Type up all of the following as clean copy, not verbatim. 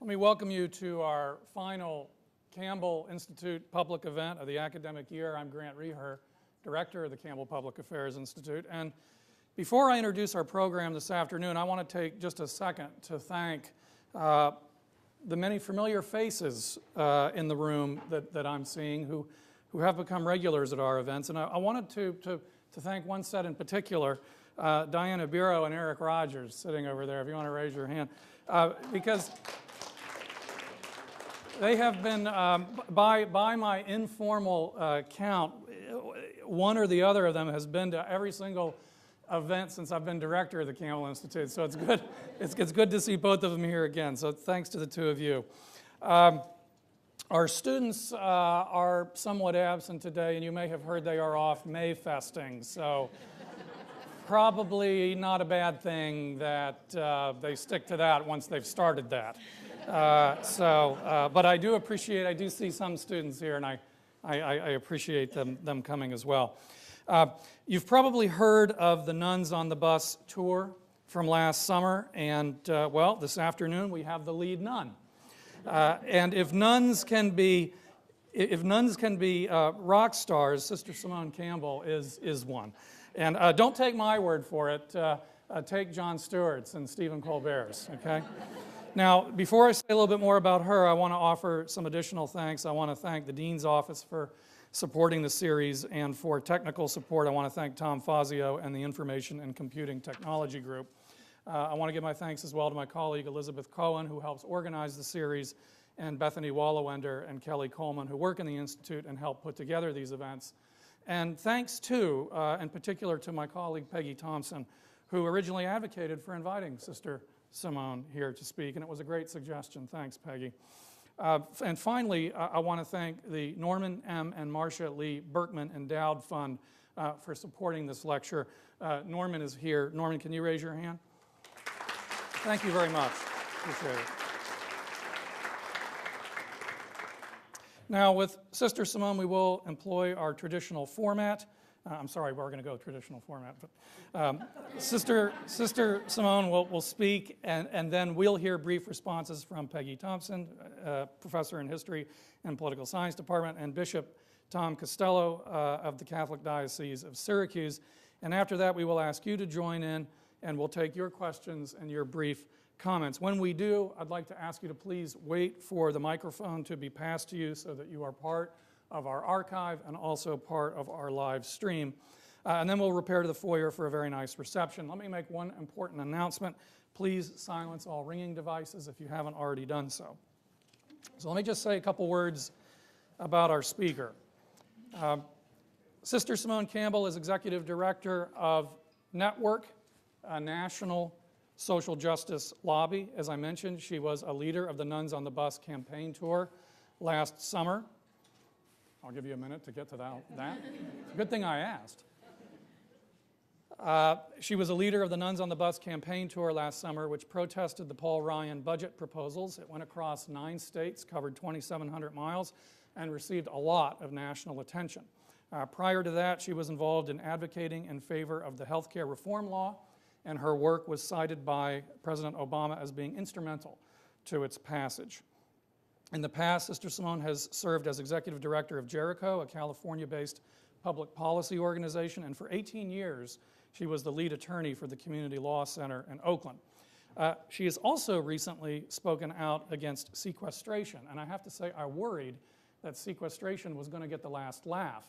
Let me welcome you to our final Campbell Institute public event of the academic year. I'm Grant Reher, Director of the Campbell Public Affairs Institute. And before I introduce our program this afternoon, I want to take just a second to thank the many familiar faces in the room that I'm seeing who have become regulars at our events. And I wanted to thank one set in particular, Diana Bureau and Eric Rogers, sitting over there, if you want to raise your hand, because they have been, by my informal count, one or the other of them has been to every single event since I've been director of the Campbell Institute. So it's good. It's good to see both of them here again. So thanks to the two of you. Our students are somewhat absent today, and you may have heard they are off Mayfesting. So probably not a bad thing that they stick to that once they've started that. But I do see some students here, and I appreciate them coming as well. You've probably heard of the Nuns on the Bus tour from last summer, and well, this afternoon we have the lead nun. And if nuns can be rock stars, Sister Simone Campbell is one. And don't take my word for it. Take Jon Stewart's and Stephen Colbert's. Okay. Now, before I say a little bit more about her, I want to offer some additional thanks. I want to thank the Dean's Office for supporting the series, and for technical support, I want to thank Tom Fazio and the Information and Computing Technology Group. I want to give my thanks as well to my colleague Elizabeth Cohen, who helps organize the series, and Bethany Wallowender and Kelly Coleman, who work in the Institute and help put together these events. And thanks too, in particular, to my colleague Peggy Thompson, who originally advocated for inviting Sister Simone here to speak, and it was a great suggestion. Thanks, Peggy. And finally, I want to thank the Norman M. and Marcia Lee Berkman Endowed Fund for supporting this lecture. Norman is here. Norman, can you raise your hand? Thank you very much. Appreciate it. Now, with Sister Simone, we will employ our traditional format. I'm sorry, we're going to go traditional format. But Sister Simone will speak, and then we'll hear brief responses from Peggy Thompson, professor in History and Political Science Department, and Bishop Tom Costello of the Catholic Diocese of Syracuse. And after that, we will ask you to join in, and we'll take your questions and your brief comments. When we do, I'd like to ask you to please wait for the microphone to be passed to you so that you are part of our archive and also part of our live stream. And then we'll repair to the foyer for a very nice reception. Let me make one important announcement. Please silence all ringing devices if you haven't already done so. So let me just say a couple words about our speaker. Sister Simone Campbell is Executive Director of Network, a national social justice lobby. As I mentioned, she was a leader of the Nuns on the Bus campaign tour last summer. I'll give you a minute to get to that. Good thing I asked. She was a leader of the Nuns on the Bus campaign tour last summer, which protested the Paul Ryan budget proposals. It went across 9 states, covered 2,700 miles, and received a lot of national attention. Prior to that, she was involved in advocating in favor of the healthcare reform law, and her work was cited by President Obama as being instrumental to its passage. In the past, Sister Simone has served as Executive Director of Jericho, a California-based public policy organization, and for 18 years, she was the lead attorney for the Community Law Center in Oakland. She has also recently spoken out against sequestration, and I have to say I worried that sequestration was going to get the last laugh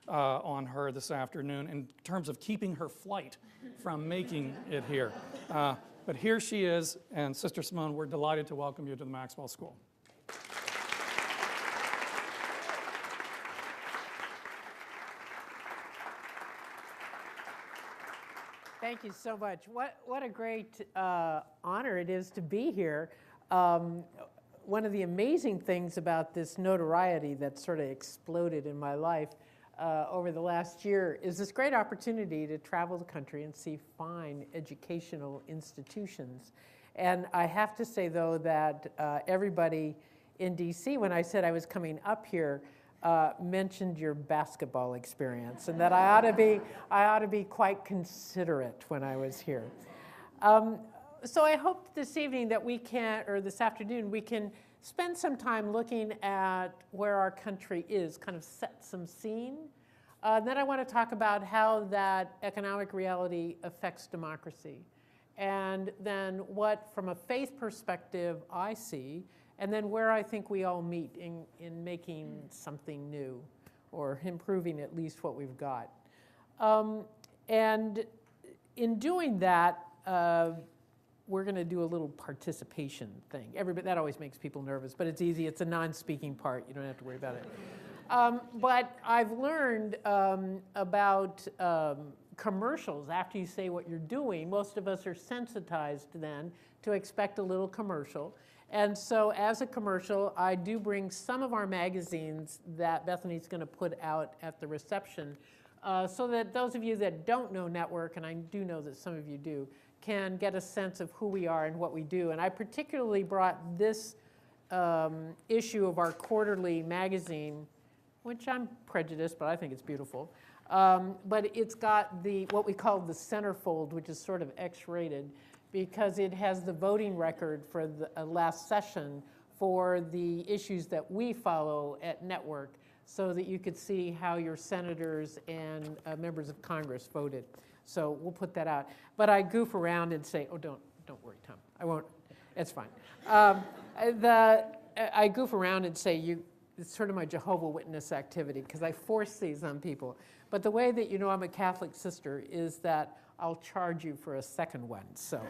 on her this afternoon in terms of keeping her flight from making it here. But here she is, and Sister Simone, we're delighted to welcome you to the Maxwell School. Thank you so much. What a great honor it is to be here. One of the amazing things about this notoriety that sort of exploded in my life over the last year is this great opportunity to travel the country and see fine educational institutions. And I have to say, though, that everybody in D.C., when I said I was coming up here, mentioned your basketball experience, and that I ought to be quite considerate when I was here. so I hope this evening that we can, or this afternoon, we can spend some time looking at where our country is, kind of set some scene. Then I want to talk about how that economic reality affects democracy. And then what, from a faith perspective, I see, and then where I think we all meet in making something new or improving at least what we've got. And in doing that, we're going to do a little participation thing. That always makes people nervous, but it's easy. It's a non-speaking part. You don't have to worry about it. But I've learned about commercials. After you say what you're doing, most of us are sensitized then to expect a little commercial. And so as a commercial, I do bring some of our magazines that Bethany's going to put out at the reception so that those of you that don't know Network, and I do know that some of you do, can get a sense of who we are and what we do. And I particularly brought this issue of our quarterly magazine, which I'm prejudiced, but I think it's beautiful. But it's got what we call the centerfold, which is sort of X-rated, because it has the voting record for the last session for the issues that we follow at Network, so that you could see how your senators and members of Congress voted. So we'll put that out. But I goof around and say, oh, don't worry, Tom. I won't. It's fine. I goof around and say, it's sort of my Jehovah Witness activity, because I force these on people. But the way that you know I'm a Catholic sister is that I'll charge you for a second one. So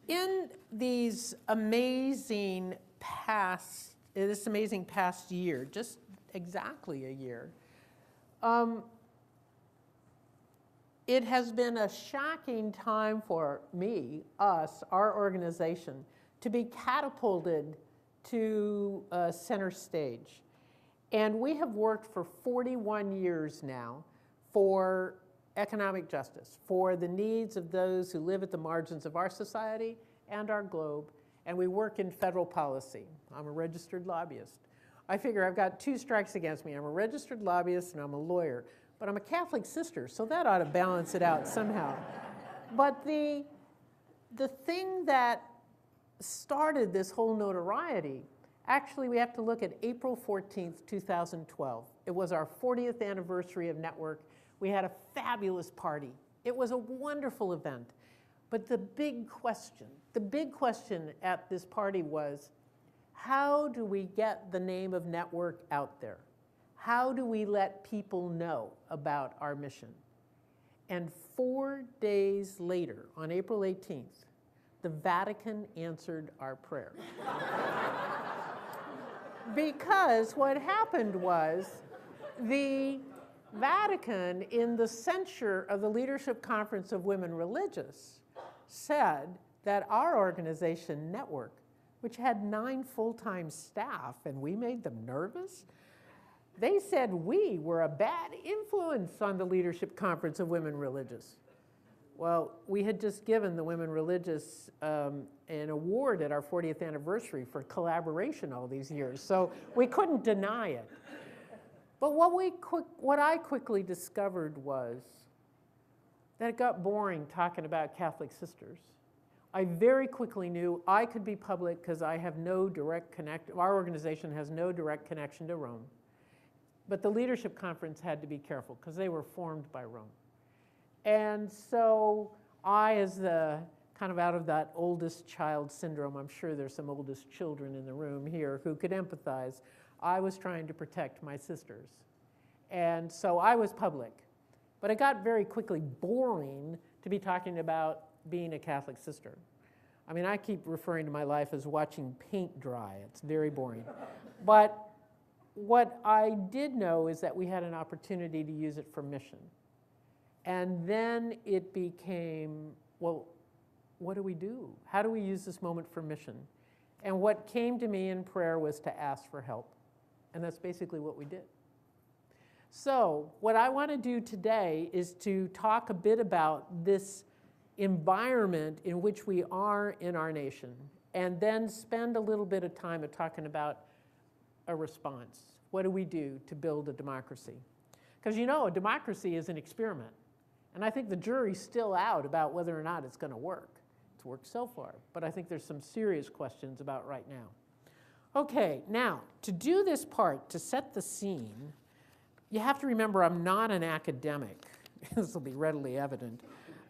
in this amazing past year, just exactly a year, it has been a shocking time for me, us, our organization, to be catapulted to center stage. And we have worked for 41 years now for economic justice, for the needs of those who live at the margins of our society and our globe. And we work in federal policy. I'm a registered lobbyist. I figure I've got 2 strikes against me. I'm a registered lobbyist and I'm a lawyer. But I'm a Catholic sister, so that ought to balance it out somehow. But the thing that started this whole notoriety, actually we have to look at April 14th, 2012. It was our 40th anniversary of Network. We had a fabulous party. It was a wonderful event. But the big question at this party was, how do we get the name of Network out there? How do we let people know about our mission? And 4 days later, on April 18th, the Vatican answered our prayer. Because what happened was the Vatican, in the censure of the Leadership Conference of Women Religious, said that our organization, Network, which had 9 full-time staff, and we made them nervous, they said we were a bad influence on the Leadership Conference of Women Religious. Well, we had just given the Women Religious an award at our 40th anniversary for collaboration all these years, so we couldn't deny it. But what I quickly discovered was that it got boring talking about Catholic sisters. I very quickly knew I could be public because I have no direct connection. Our organization has no direct connection to Rome. But the Leadership Conference had to be careful because they were formed by Rome. And so I, as the kind of out of that oldest child syndrome, I'm sure there's some oldest children in the room here who could empathize, I was trying to protect my sisters. And so I was public. But it got very quickly boring to be talking about being a Catholic sister. I mean, I keep referring to my life as watching paint dry. It's very boring. But what I did know is that we had an opportunity to use it for mission. And then it became, well, what do we do? How do we use this moment for mission? And what came to me in prayer was to ask for help. And that's basically what we did. So what I want to do today is to talk a bit about this environment in which we are in our nation, and then spend a little bit of time talking about a response. What do we do to build a democracy? Because you know, a democracy is an experiment. And I think the jury's still out about whether or not it's going to work. It's worked so far, but I think there's some serious questions about right now. Okay, now, to do this part, to set the scene, you have to remember I'm not an academic. This will be readily evident.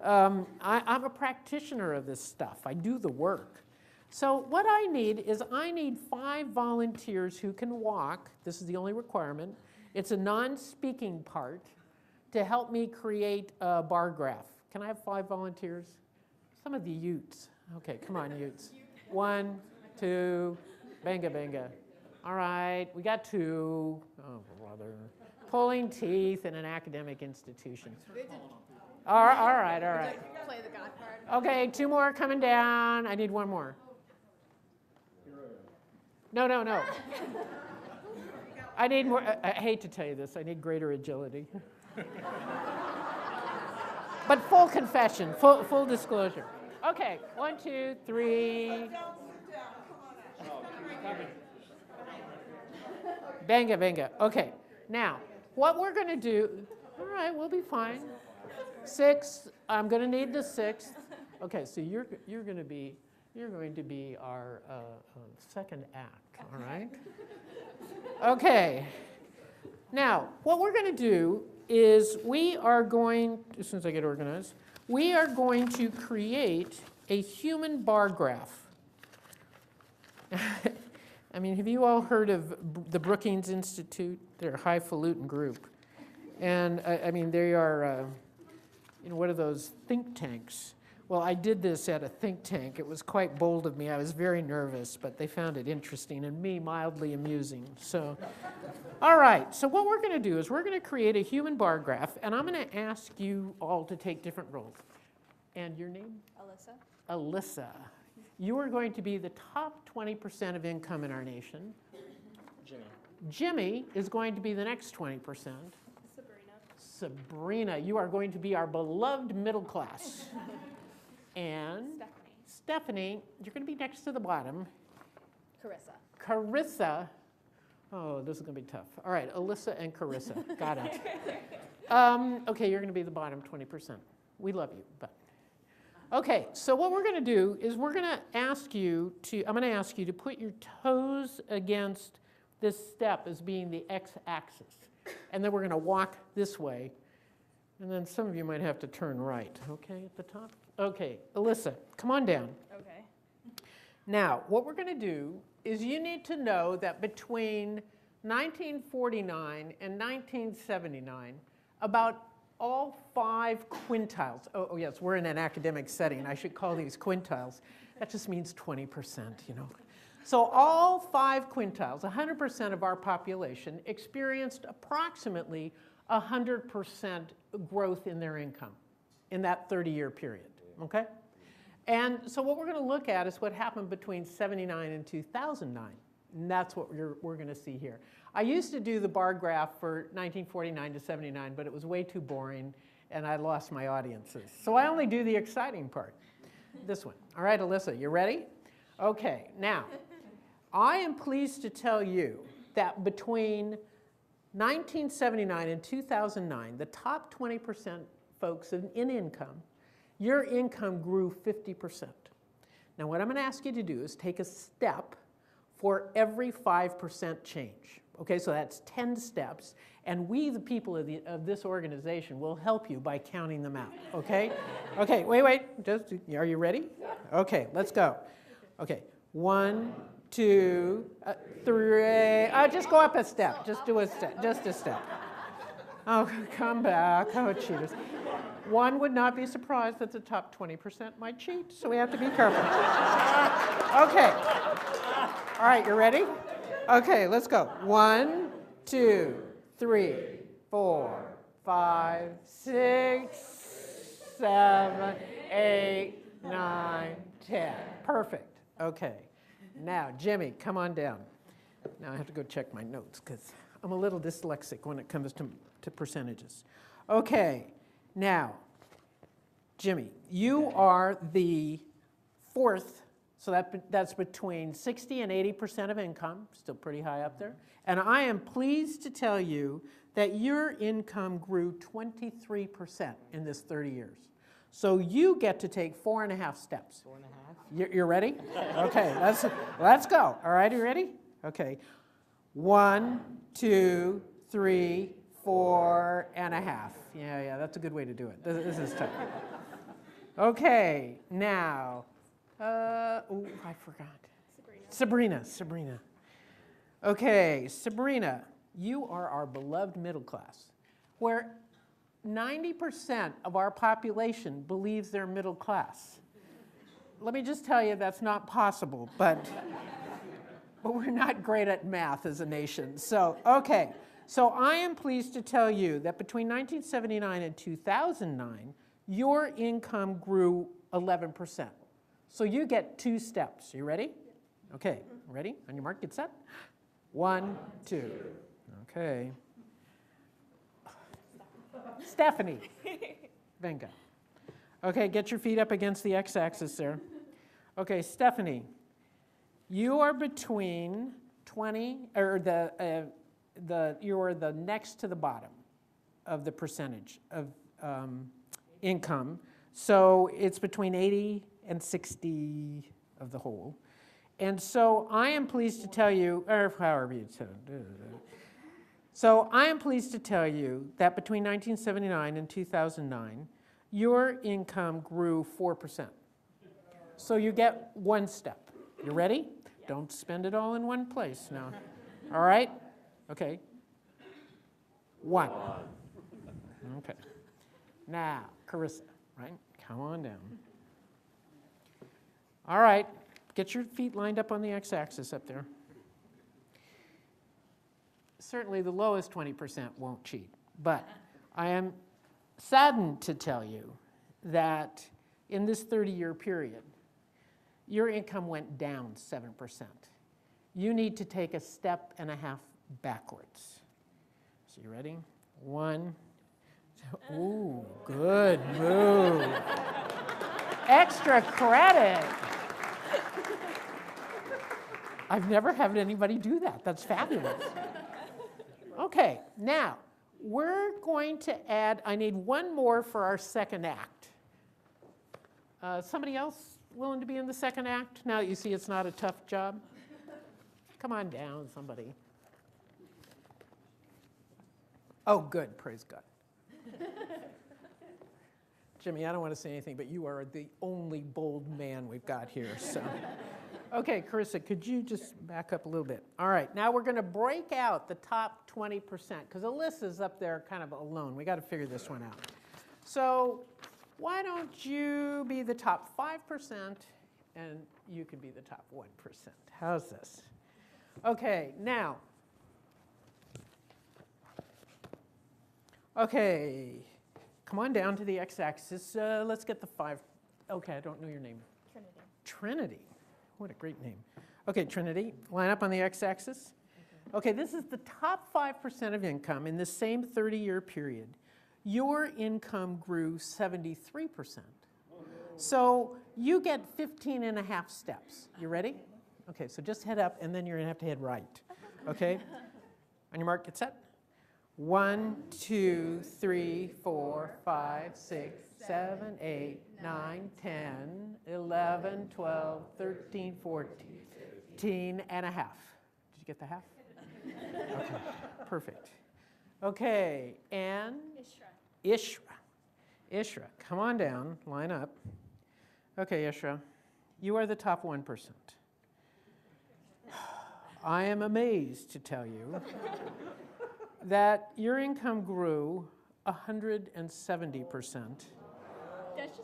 I'm a practitioner of this stuff. I do the work. So what I need is I need 5 volunteers who can walk. This is the only requirement. It's a non-speaking part to help me create a bar graph. Can I have 5 volunteers? Some of the Utes. Okay, come on, Utes. 1, 2, banga, banga. All right, we got 2. Oh, brother. Pulling teeth in an academic institution. All right. Play the God card. Okay, 2 more coming down. I need 1 more. No. I need more. I hate to tell you this. I need greater agility. But full confession, full disclosure. Okay, 1, 2, 3. Banga. Okay, now what we're going to do? All right, we'll be fine. 6. I'm going to need the 6th. Okay, so you're going to be our second act. All right. Okay. Now, what we're going to do is we are going, as soon as I get organized, we are going to create a human bar graph. I mean, have you all heard of the Brookings Institute? They're a highfalutin group. And I mean, they are, what are those think tanks? Well, I did this at a think tank. It was quite bold of me. I was very nervous, but they found it interesting and me mildly amusing. So, all right. So what we're going to do is we're going to create a human bar graph, and I'm going to ask you all to take different roles. And your name? Alyssa. Alyssa. You are going to be the top 20% of income in our nation. Jimmy is going to be the next 20%. Sabrina, you are going to be our beloved middle class. And Stephanie, you're going to be next to the bottom. Carissa. Oh, this is going to be tough. All right, Alyssa and Carissa. Got it. Okay, you're going to be the bottom 20%. We love you, but. Okay, so what we're going to do is we're going to ask you to, I'm going to ask you to put your toes against this step as being the x-axis. And then we're going to walk this way. And then some of you might have to turn right, okay, at the top? Okay, Alyssa, come on down. Okay. Now, what we're going to do is you need to know that between 1949 and 1979, about all 5 quintiles, oh yes, we're in an academic setting. I should call these quintiles. That just means 20%, you know. So all 5 quintiles, 100% of our population, experienced approximately 100% growth in their income in that 30-year period, okay? And so what we're going to look at is what happened between 79 and 2009. And that's what we're going to see here. I used to do the bar graph for 1949 to 79, but it was way too boring, and I lost my audiences. So I only do the exciting part, this one. All right, Alyssa, you ready? Okay, now, I am pleased to tell you that between 1979 and 2009, the top 20% folks in income, your income grew 50%. Now, what I'm going to ask you to do is take a step for every 5% change. Okay, so that's 10 steps, and we, the people of this organization, will help you by counting them out, okay? Okay, wait, just, are you ready? Okay, let's go. Okay, 1, 2, 3, just go up a step, just do a step, just a step. Oh, come back, oh, cheaters. One would not be surprised that the top 20% might cheat, so we have to be careful. Okay, all right, you ready? Okay, let's go. 1, 2, 3, 4, 5, 6, 7, 8, 9, 10. Perfect. Okay. Now, Jimmy, come on down. Now I have to go check my notes because I'm a little dyslexic when it comes to percentages. Okay. Now, Jimmy, you are the 4th So that's between 60 and 80% of income, still pretty high up there. And I am pleased to tell you that your income grew 23% in this 30 years. So you get to take 4.5 steps. 4.5? You're ready? Okay, let's go. All right, are you ready? Okay. 1, 2, 3, 4.5. Yeah, that's a good way to do it. This is tough. Okay, now, I forgot. Sabrina. Okay, Sabrina, you are our beloved middle class, where 90% of our population believes they're middle class. Let me just tell you that's not possible, but we're not great at math as a nation. So, okay. So I am pleased to tell you that between 1979 and 2009, your income grew 11%. So you get 2 steps. You ready? Okay, ready? On your mark, get set. 1, 2. Okay. Stephanie. Venga. Okay, get your feet up against the x-axis there. Okay, Stephanie, you are between 20, or you are the next to the bottom of the percentage of income. So it's between 80 and 60 of the whole. And so I am pleased to tell you, or however you said it. So I am pleased to tell you that between 1979 and 2009, your income grew 4%. So you get 1 step. You ready? Don't spend it all in one place now. All right? Okay. 1. Okay. Now, Carissa, right? Come on down. All right. Get your feet lined up on the x-axis up there. Certainly the lowest 20% won't cheat, but I am saddened to tell you that in this 30-year period, your income went down 7%. You need to take a step and a half backwards. So you ready? 1, 2, ooh, good move. Extra credit. I've never had anybody do that. That's fabulous. Okay, now we're going to add, I need 1 more for our second act. Somebody else willing to be in the second act? Now that you see it's not a tough job? Come on down, somebody. Oh, good, praise God. Jimmy, I don't want to say anything, but you are the only bold man we've got here, so. Okay, Carissa, could you just back up a little bit? All right, now we're going to break out the top 20%, because Alyssa's up there kind of alone. We got to figure this one out. So why don't you be the top 5%, and you can be the top 1%. How's this? Okay, now. Okay, come on down to the x-axis. Let's get the 5. Okay, I don't know your name. Trinity. What a great name. Okay, Trinity, line up on the x-axis. Okay, this is the top 5% of income in the same 30-year period. Your income grew 73%. So you get 15.5 steps. You ready? Okay, so just head up, and then you're going to have to head right. Okay? On your mark, get set. 1, 2, 3, 4, 5, 6, 7, 8, 9, 10, 11, 12, 13, 14 and a half. Did you get the half? Okay, perfect. Okay, and Ishra, come on down, line up. Okay, Ishra, you are the top 1%. I am amazed to tell you that your income grew 170%,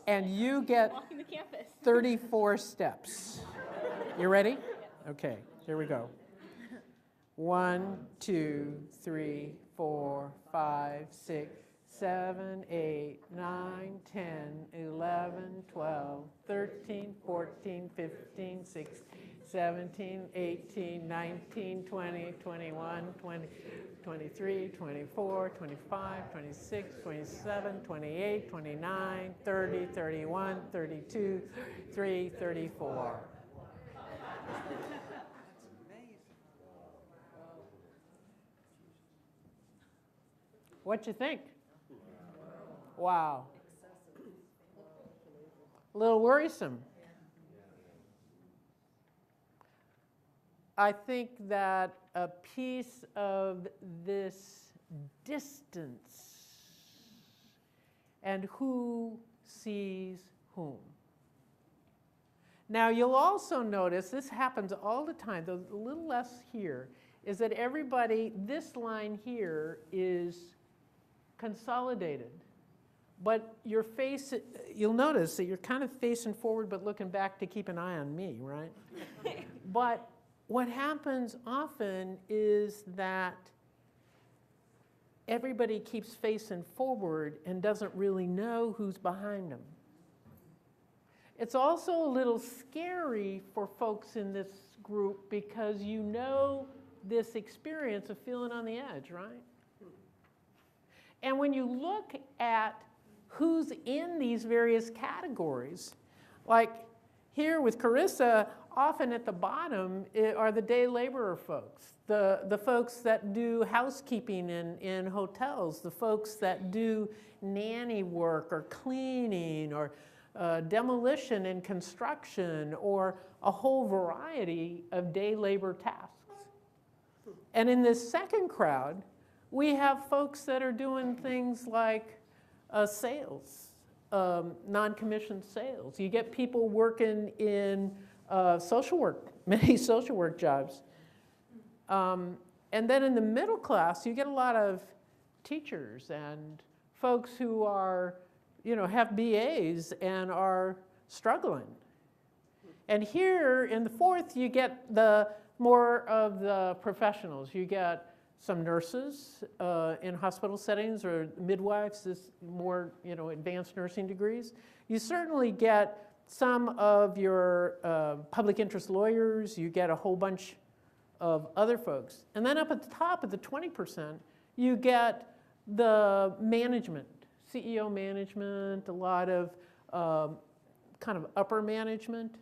and you get 34 steps. You ready? Okay, here we go. 1, 2, 3, 4, 5, 6, 7, 8, 9, 10, 11, 12, 13, 14, 15, 16, 17, 18, 19, 20, 21, 20, 23, 24, 25, 26, 27, 28, 29, 30, 31, 32, 33, 34. What you think? Wow. A little worrisome. I think that a piece of this distance and who sees whom. Now, you'll also notice, this happens all the time, though a little less here, is that everybody, this line here is consolidated. But your face, you'll notice that you're kind of facing forward but looking back to keep an eye on me, right? But what happens often is that everybody keeps facing forward and doesn't really know who's behind them. It's also a little scary for folks in this group because you know this experience of feeling on the edge, right? And when you look at who's in these various categories, like here with Carissa, often at the bottom are the day laborer folks, the folks that do housekeeping in hotels, the folks that do nanny work or cleaning or demolition and construction or a whole variety of day labor tasks. And in this second crowd, we have folks that are doing things like sales, non-commissioned sales. You get people working in social work, many social work jobs. And then in the middle class, you get a lot of teachers and folks who are, have BAs and are struggling. And here in the fourth, you get the more of the professionals. You get some nurses in hospital settings or midwives, this more advanced nursing degrees. You certainly get some of your public interest lawyers. You get a whole bunch of other folks. And then up at the top of the 20%, you get the management, CEO management, a lot of kind of upper management.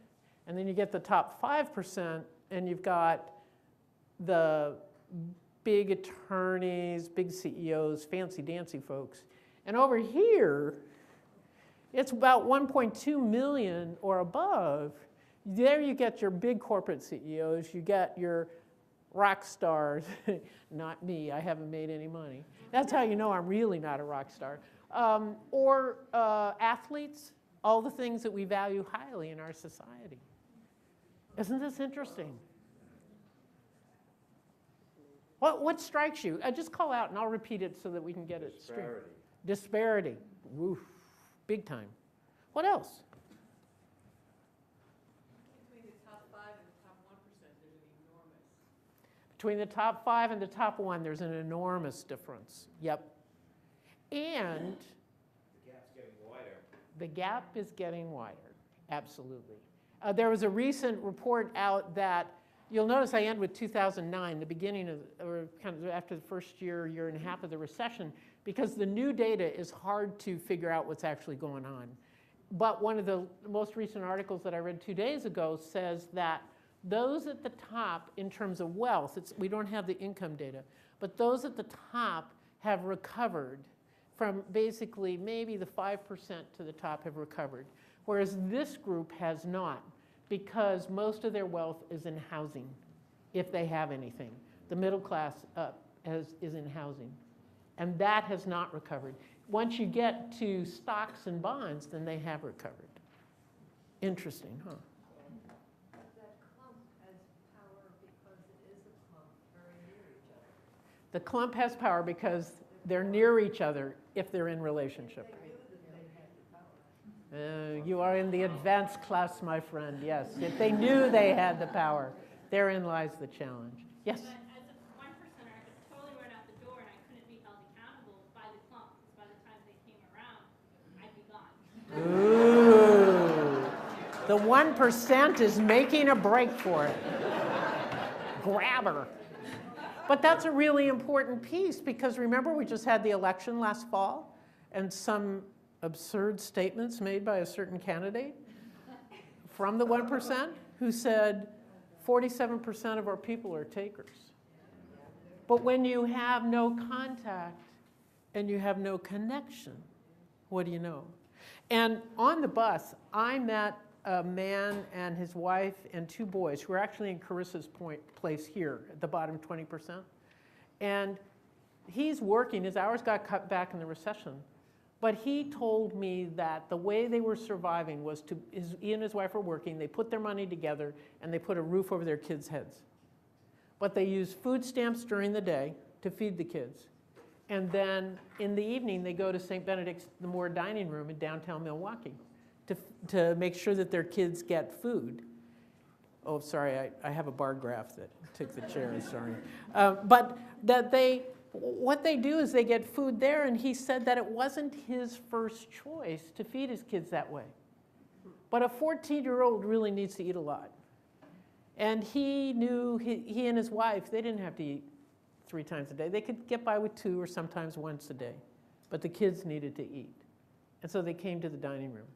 And then you get the top 5%, and you've got the big attorneys, big CEOs, fancy-dancy folks. And over here, it's about 1.2 million or above. There you get your big corporate CEOs. You get your rock stars. Not me. I haven't made any money. That's how you know I'm really not a rock star. Or athletes, all the things that we value highly in our society. Isn't this interesting? What strikes you? Just call out and I'll repeat it so that we can get it straight. Disparity. Woof. Big time. What else? Between the top 5 and the top 1%, there's an enormous. Between the top 5 and the top 1, there's an enormous difference. Yep. And the gap's getting wider. The gap is getting wider. Absolutely. There was a recent report out that you'll notice I end with 2009, the beginning of, or kind of after the first year and a half of the recession, because the new data is hard to figure out what's actually going on. But one of the most recent articles that I read 2 days ago says that those at the top, in terms of wealth, we don't have the income data, but those at the top have recovered from basically maybe the 5% to the top have recovered, whereas this group has not, because most of their wealth is in housing, if they have anything. The middle class is in housing, and that has not recovered. Once you get to stocks and bonds, then they have recovered. Interesting, huh? That clump has power because it is a clump very near each other. The clump has power because they're near each other if they're in relationship. You are in the advanced class, my friend, yes. If they knew they had the power, therein lies the challenge. Yes? But as a 1%er, I could totally run out the door and I couldn't be held accountable by the clump, because by the time they came around, I'd be gone. Ooh. The 1% is making a break for it. Grab her. But that's a really important piece, because remember we just had the election last fall, and some absurd statements made by a certain candidate from the 1% who said 47% of our people are takers. But when you have no contact and you have no connection, what do you know? And on the bus, I met a man and his wife and 2 boys who are actually in Carissa's place here at the bottom 20%. And he's working, his hours got cut back in the recession. But he told me that the way they were surviving was he and his wife were working, they put their money together, and they put a roof over their kids' heads. But they used food stamps during the day to feed the kids. And then in the evening, they go to St. Benedict's, the Moore dining room in downtown Milwaukee to make sure that their kids get food. Oh, sorry, I have a bar graph that took the chair, sorry. But that what they do is they get food there, and he said that it wasn't his first choice to feed his kids that way. But a 14-year-old really needs to eat a lot. And he knew, he and his wife, they didn't have to eat 3 times a day. They could get by with 2 or sometimes once a day. But the kids needed to eat. And so they came to the dining room.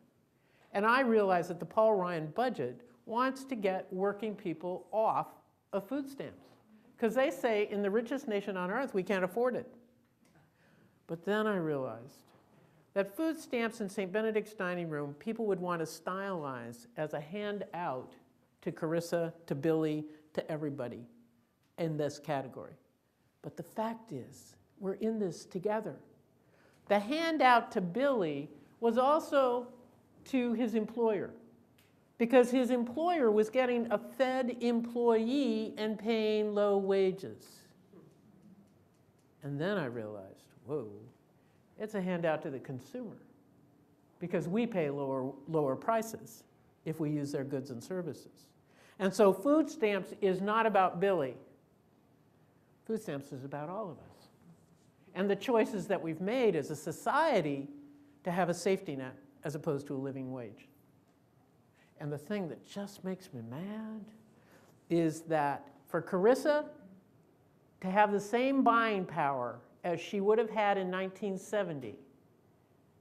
And I realized that the Paul Ryan budget wants to get working people off of food stamps. Because they say in the richest nation on earth, we can't afford it. But then I realized that food stamps in St. Benedict's dining room, people would want to stylize as a handout to Carissa, to Billy, to everybody in this category. But the fact is, we're in this together. The handout to Billy was also to his employer, because his employer was getting a fed employee and paying low wages. And then I realized, whoa, it's a handout to the consumer, because we pay lower prices if we use their goods and services. And so food stamps is not about Billy. Food stamps is about all of us. And the choices that we've made as a society to have a safety net as opposed to a living wage. And the thing that just makes me mad is that for Carissa to have the same buying power as she would have had in 1970,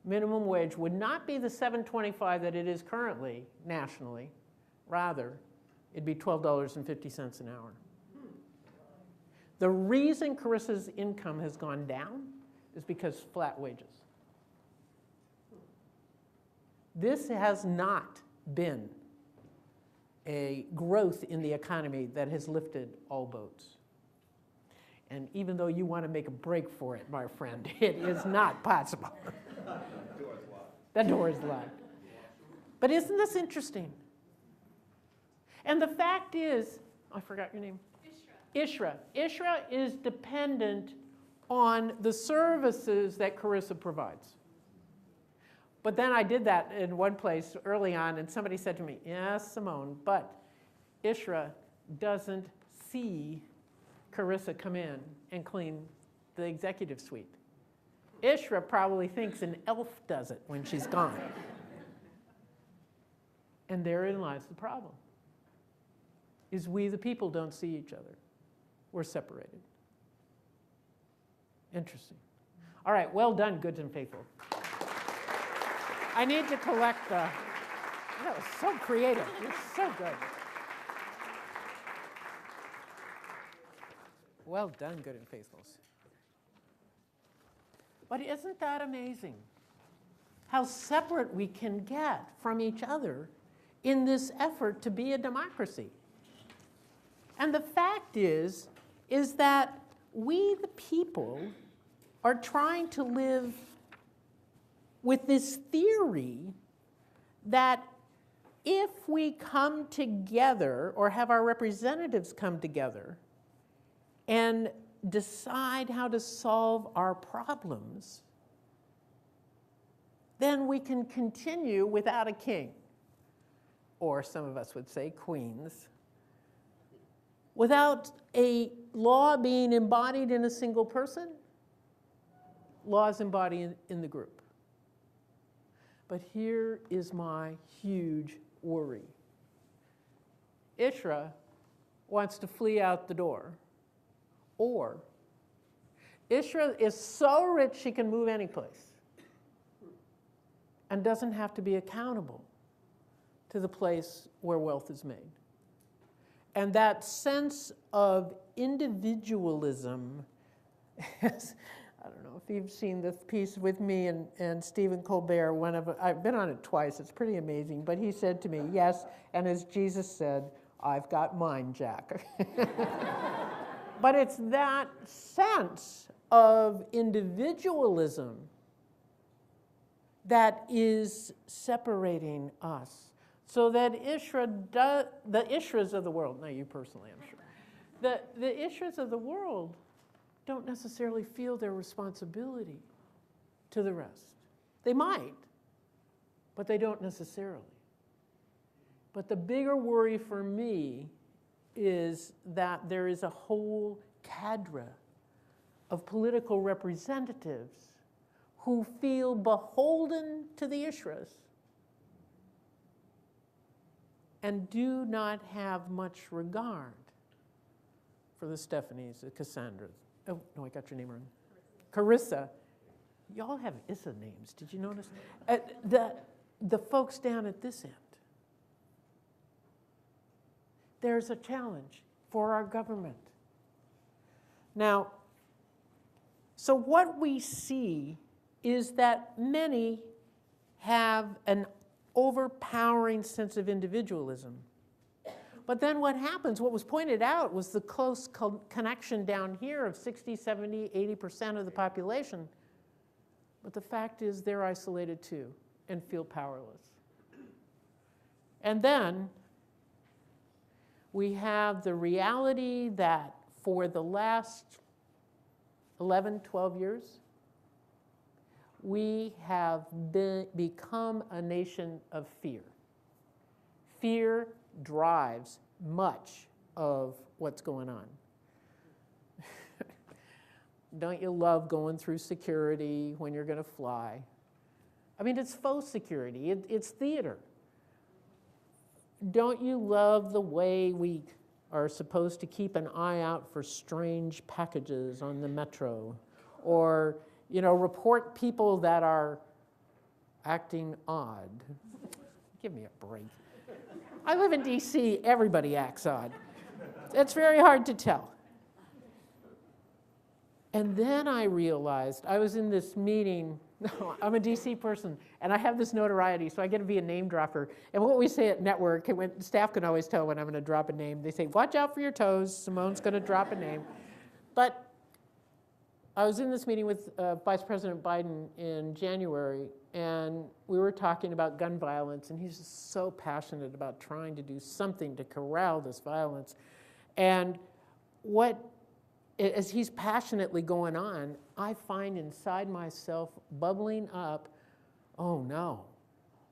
minimum wage would not be the $7.25 that it is currently nationally. Rather, it'd be $12.50 an hour. The reason Carissa's income has gone down is because flat wages. This has not been a growth in the economy that has lifted all boats. And even though you want to make a break for it, my friend, it is not possible. The door is locked. But isn't this interesting? And the fact is, I forgot your name. Ishra. Ishra is dependent on the services that Carissa provides. But then I did that in one place early on, and somebody said to me, yes, Simone, but Ishra doesn't see Carissa come in and clean the executive suite. Ishra probably thinks an elf does it when she's gone. And therein lies the problem, is we the people don't see each other. We're separated. Interesting. All right, well done, goods and faithful. I need to collect the, that was so creative, it's so good. Well done, good and faithfuls. But isn't that amazing? How separate we can get from each other in this effort to be a democracy. And the fact is that we the people are trying to live with this theory that if we come together or have our representatives come together and decide how to solve our problems, then we can continue without a king, or some of us would say queens, without a law being embodied in a single person, laws embodied in the group. But here is my huge worry. Ishra wants to flee out the door, or Ishra is so rich she can move any place and doesn't have to be accountable to the place where wealth is made. And that sense of individualism, I don't know if you've seen this piece with me and Stephen Colbert. I've been on it twice. It's pretty amazing. But he said to me, yes, and as Jesus said, I've got mine, Jack. But it's that sense of individualism that is separating us. So that the Ishras of the world, not you personally, I'm sure, the Ishras of the world don't necessarily feel their responsibility to the rest. They might, but they don't necessarily. But the bigger worry for me is that there is a whole cadre of political representatives who feel beholden to the Ishras and do not have much regard for the Stephanies, the Cassandras. Oh, no, I got your name wrong. Carissa. Y'all have Issa names. Did you notice? The folks down at this end. There's a challenge for our government. Now, so what we see is that many have an overpowering sense of individualism. But then what happens, what was pointed out was the close connection down here of 60, 70, 80% of the population. But the fact is they're isolated too and feel powerless. And then we have the reality that for the last 11, 12 years, we have become a nation of fear. Fear drives much of what's going on. Don't you love going through security when you're going to fly? I mean, it's faux security. It's theater. Don't you love the way we are supposed to keep an eye out for strange packages on the metro? Or, report people that are acting odd? Give me a break. I live in D.C., everybody acts odd. It's very hard to tell. And then I realized, I was in this meeting, I'm a DC person, and I have this notoriety, so I get to be a name dropper. And what we say at Network, and staff can always tell when I'm going to drop a name, they say, watch out for your toes, Simone's going to drop a name. But I was in this meeting with Vice President Biden in January, and we were talking about gun violence, and he's just so passionate about trying to do something to corral this violence. And as he's passionately going on, I find inside myself bubbling up, oh no,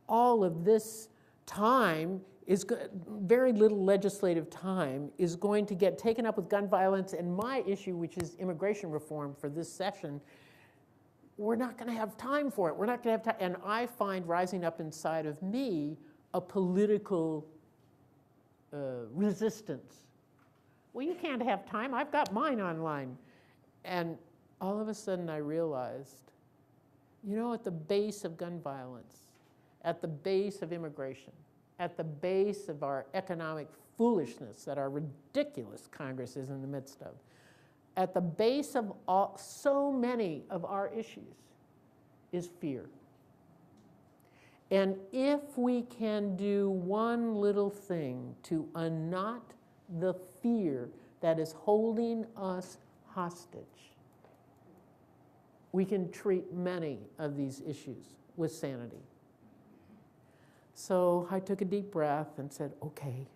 all of this time is, very little legislative time is going to get taken up with gun violence, and my issue, which is immigration reform for this session, we're not going to have time for it. We're not going to have time. And I find rising up inside of me a political resistance. Well, you can't have time. I've got mine online. And all of a sudden I realized, at the base of gun violence, at the base of immigration, at the base of our economic foolishness that our ridiculous Congress is in the midst of, at the base of so many of our issues is fear. And if we can do one little thing to unknot the fear that is holding us hostage, we can treat many of these issues with sanity. So I took a deep breath and said, okay.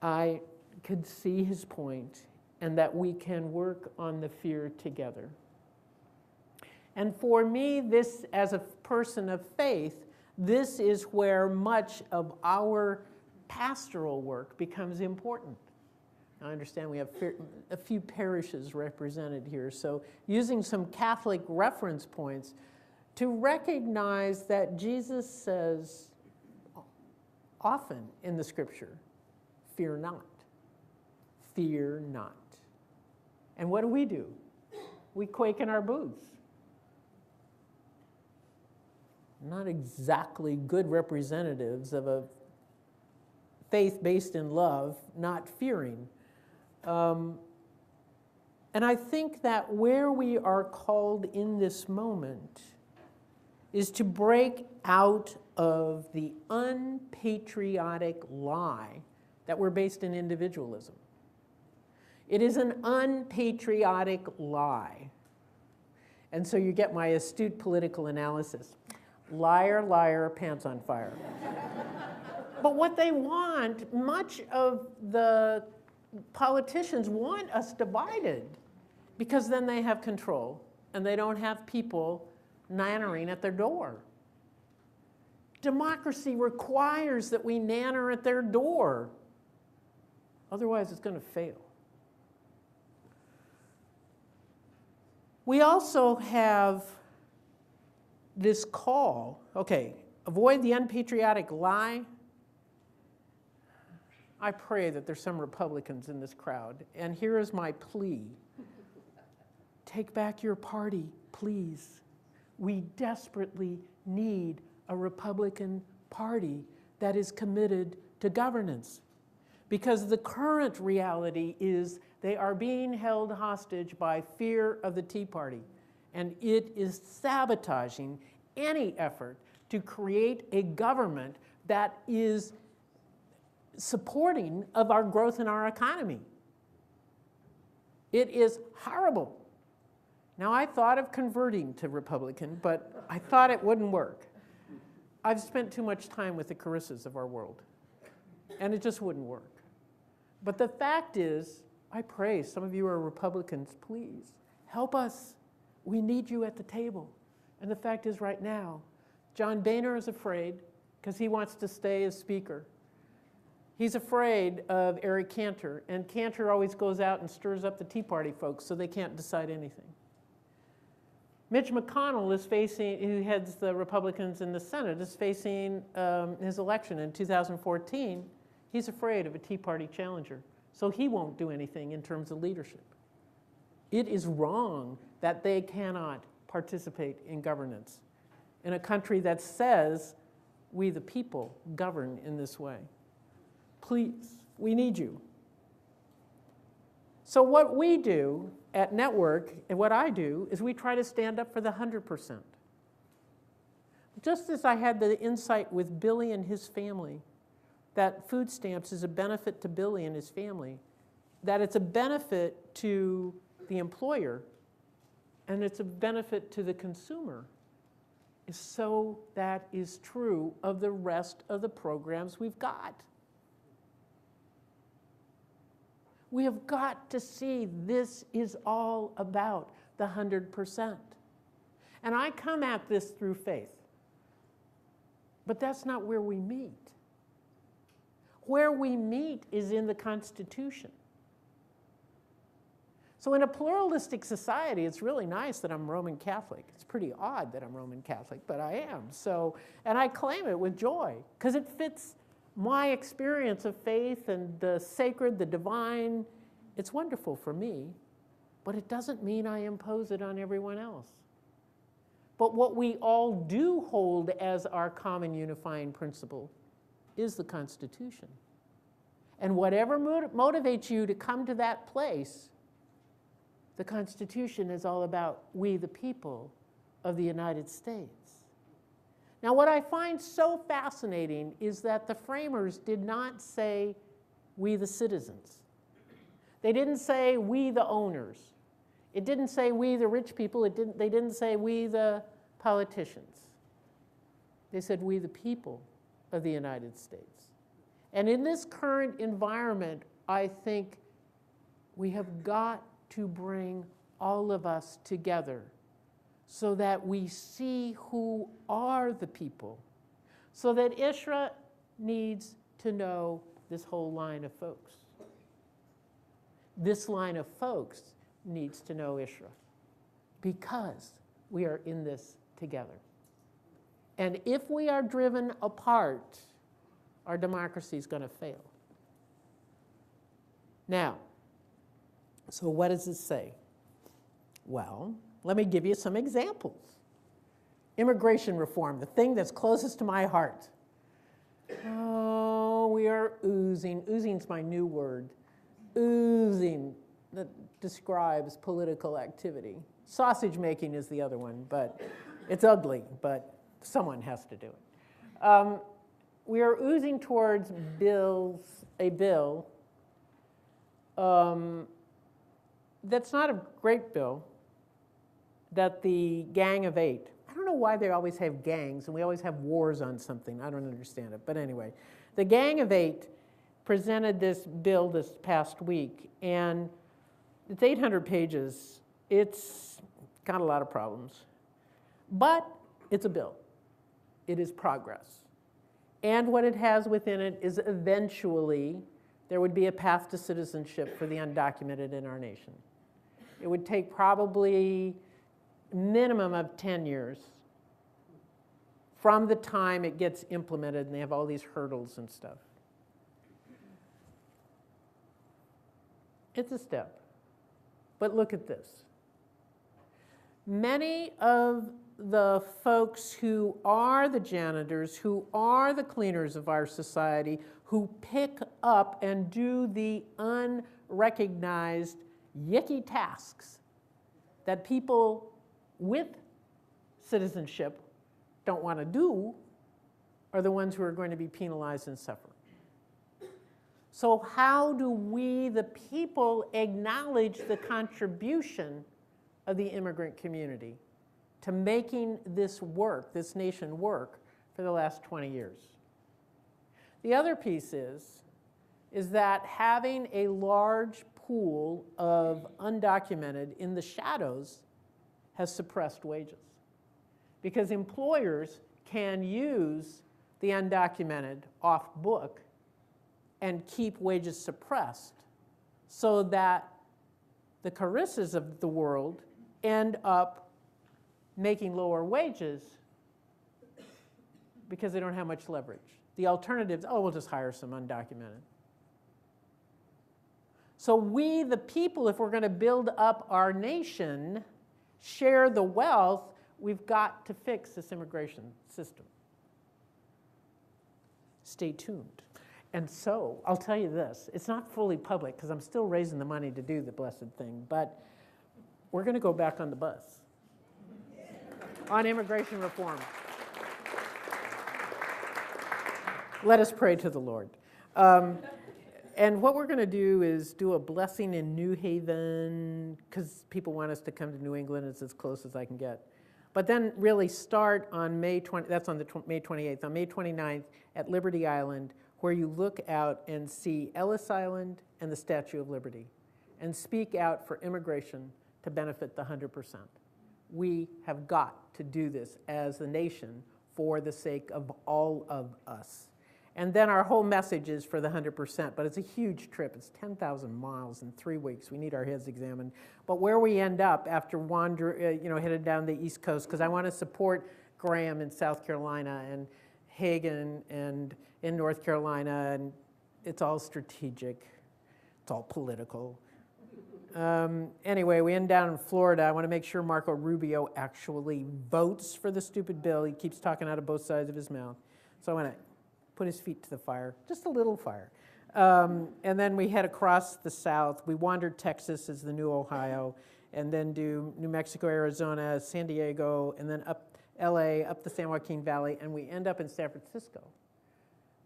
I could see his point, and that we can work on the fear together. And for me, this, as a person of faith, this is where much of our pastoral work becomes important. I understand we have a few parishes represented here, so using some Catholic reference points to recognize that Jesus says often in the scripture, fear not, fear not. And what do? We quake in our boots. Not exactly good representatives of a faith based in love, not fearing. And I think that where we are called in this moment is to break out of the unpatriotic lie that we're based in individualism. It is an unpatriotic lie. And so you get my astute political analysis. Liar, liar, pants on fire. But what they want, much of the politicians want us divided because then they have control and they don't have people nannering at their door. Democracy requires that we nanner at their door. Otherwise, it's going to fail. We also have this call, okay, avoid the unpatriotic lie. I pray that there's some Republicans in this crowd, and here is my plea. Take back your party, please. We desperately need a Republican Party that is committed to governance. Because the current reality is they are being held hostage by fear of the Tea Party. And it is sabotaging any effort to create a government that is supporting of our growth in our economy. It is horrible. Now, I thought of converting to Republican, but I thought it wouldn't work. I've spent too much time with the Carissas of our world, and it just wouldn't work. But the fact is, I pray, some of you are Republicans, please, help us. We need you at the table. And the fact is right now, John Boehner is afraid because he wants to stay as Speaker. He's afraid of Eric Cantor, and Cantor always goes out and stirs up the Tea Party folks so they can't decide anything. Mitch McConnell is facing, who heads the Republicans in the Senate, is facing his election in 2014. He's afraid of a Tea Party challenger, so he won't do anything in terms of leadership. It is wrong that they cannot participate in governance in a country that says we the people govern in this way. Please, we need you. So what we do at Network, and what I do, is we try to stand up for the 100%. Just as I had the insight with Billy and his family, that food stamps is a benefit to Billy and his family, that it's a benefit to the employer, and it's a benefit to the consumer, so that is true of the rest of the programs we've got. We have got to see this is all about the 100%. And I come at this through faith. But that's not where we meet. Where we meet is in the Constitution. So in a pluralistic society, it's really nice that I'm Roman Catholic. It's pretty odd that I'm Roman Catholic, but I am. So, and I claim it with joy, because it fits my experience of faith and the sacred, the divine. It's wonderful for me, but it doesn't mean I impose it on everyone else. But what we all do hold as our common unifying principle is the Constitution. And whatever motivates you to come to that place, the Constitution is all about we the people of the United States. Now, what I find so fascinating is that the framers did not say, we the citizens. They didn't say, we the owners. It didn't say, we the rich people. They didn't say, we the politicians. They said, we the people of the United States. And in this current environment, I think we have got to bring all of us together so that we see who are the people, so that Ishra needs to know this whole line of folks. This line of folks needs to know Ishra, because we are in this together. And if we are driven apart, our democracy is going to fail. Now, so what does it say? Well, let me give you some examples. Immigration reform, the thing that's closest to my heart. Oh, we are are oozing. Oozing's my new word. Oozing, that describes political activity. Sausage making is the other one, but it's ugly, but someone has to do it. We are oozing towards a bill that's not a great bill, that the Gang of Eight, I don't know why they always have gangs and we always have wars on something. I don't understand it. But anyway, the Gang of Eight presented this bill this past week, and it's 800 pages. It's got a lot of problems. But it's a bill. It is progress. And what it has within it is eventually there would be a path to citizenship for the undocumented in our nation. It would take probably a minimum of 10 years from the time it gets implemented, and they have all these hurdles and stuff. It's a step. But look at this. Many of the folks who are the janitors, who are the cleaners of our society, who pick up and do the unrecognized yicky tasks that people with citizenship don't want to do, are the ones who are going to be penalized and suffer. So how do we, the people, acknowledge the contribution of the immigrant community to making this work, this nation work, for the last 20 years? The other piece is that having a large pool of undocumented in the shadows has suppressed wages. Because employers can use the undocumented off book and keep wages suppressed so that the Carissas of the world end up making lower wages because they don't have much leverage. The alternatives, oh, we'll just hire some undocumented. So we, the people, if we're going to build up our nation, share the wealth, we've got to fix this immigration system. Stay tuned. And so, I'll tell you this, it's not fully public because I'm still raising the money to do the blessed thing, but we're going to go back on the bus on immigration reform. Let us pray to the Lord. And what we're going to do is do a blessing in New Haven, because people want us to come to New England. It's as close as I can get. But then really start on May 20, that's on the May 28th, on May 29th at Liberty Island, where you look out and see Ellis Island and the Statue of Liberty, and speak out for immigration to benefit the 100%. We have got to do this as a nation for the sake of all of us. And then our whole message is for the 100%, but it's a huge trip. It's 10,000 miles in 3 weeks. We need our heads examined. But where we end up after headed down the East Coast, because I want to support Graham in South Carolina and Hagen and in North Carolina, and it's all strategic. It's all political. Anyway, we end down in Florida. I want to make sure Marco Rubio actually votes for the stupid bill. He keeps talking out of both sides of his mouth. So I want to put his feet to the fire, just a little fire. And then we head across the south. We wander Texas as the new Ohio, and then do New Mexico, Arizona, San Diego, and then up LA, up the San Joaquin Valley, and we end up in San Francisco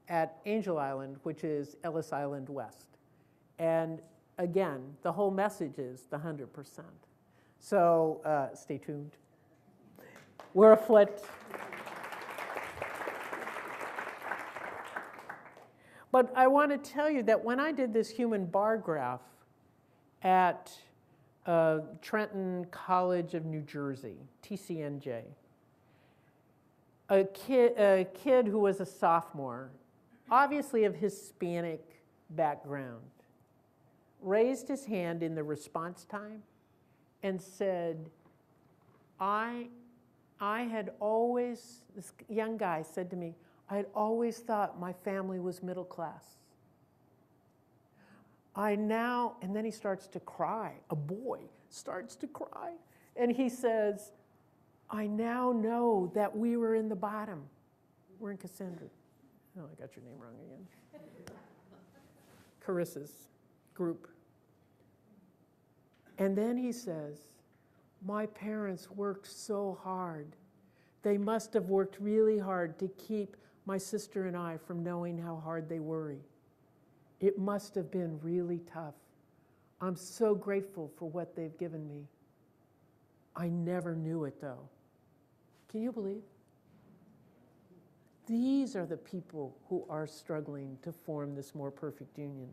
at Angel Island, which is Ellis Island West. And again, the whole message is the 100%. So stay tuned. We're afoot. But I want to tell you that when I did this human bar graph at Trenton College of New Jersey, TCNJ, a kid who was a sophomore, obviously of Hispanic background, raised his hand in the response time and said, I had always, this young guy said to me, I had always thought my family was middle class. And then he starts to cry. A boy starts to cry. And he says, I now know that we were in the bottom. We're in Cassandra. Oh, I got your name wrong again. Carissa's group. And then he says, my parents worked so hard. They must have worked really hard to keep my sister and I from knowing how hard they worry. It must have been really tough. I'm so grateful for what they've given me. I never knew it though. Can you believe? These are the people who are struggling to form this more perfect union.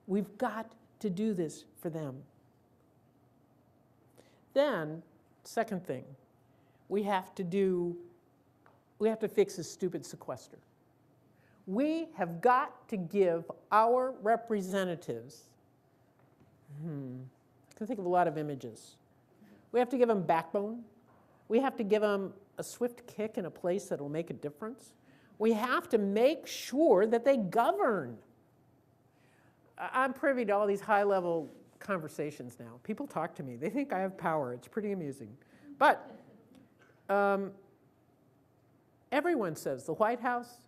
We've got to do this for them. Then, second thing, we have to fix this stupid sequester. We have got to give our representatives, I can think of a lot of images. We have to give them backbone. We have to give them a swift kick in a place that will make a difference. We have to make sure that they govern. I'm privy to all these high-level conversations now. People talk to me. They think I have power. It's pretty amusing. But everyone says, the White House,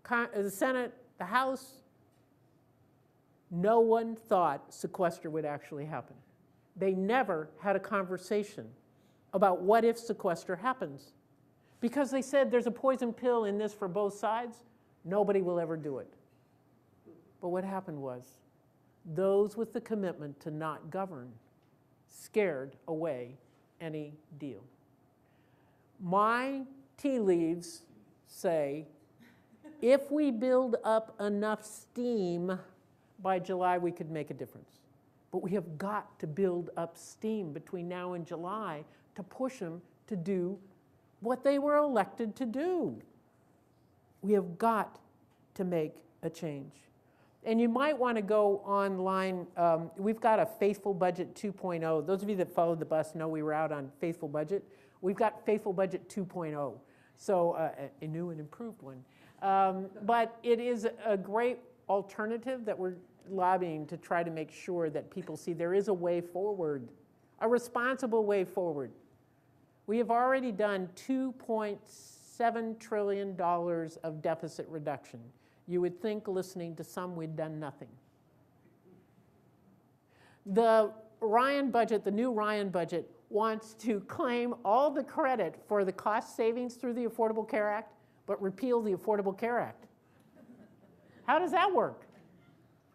the Senate, the House, no one thought sequester would actually happen. They never had a conversation about what if sequester happens. Because they said there's a poison pill in this for both sides, nobody will ever do it. But what happened was, those with the commitment to not govern scared away any deal. My tea leaves say, if we build up enough steam, by July we could make a difference. But we have got to build up steam between now and July to push them to do what they were elected to do. We have got to make a change. And you might want to go online. We've got a Faithful Budget 2.0. Those of you that followed the bus know we were out on Faithful Budget. We've got Faithful Budget 2.0, so a new and improved one. But it is a great alternative that we're lobbying to try to make sure that people see there is a way forward, a responsible way forward. We have already done $2.7 trillion of deficit reduction. You would think, listening to some, we'd done nothing. The Ryan budget, the new Ryan budget, wants to claim all the credit for the cost savings through the Affordable Care Act, but repeal the Affordable Care Act. How does that work?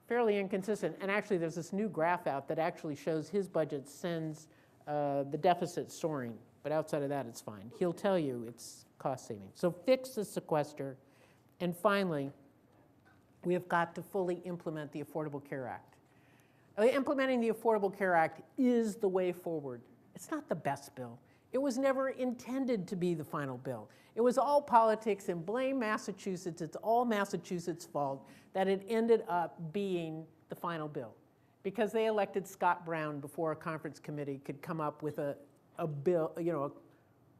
Fairly inconsistent. And actually, there's this new graph out that actually shows his budget sends the deficit soaring. But outside of that, it's fine. He'll tell you it's cost saving. So fix the sequester. And finally, we have got to fully implement the Affordable Care Act. Implementing the Affordable Care Act is the way forward. It's not the best bill. It was never intended to be the final bill. It was all politics, and blame Massachusetts. It's all Massachusetts' fault that it ended up being the final bill, because they elected Scott Brown before a conference committee could come up with a bill,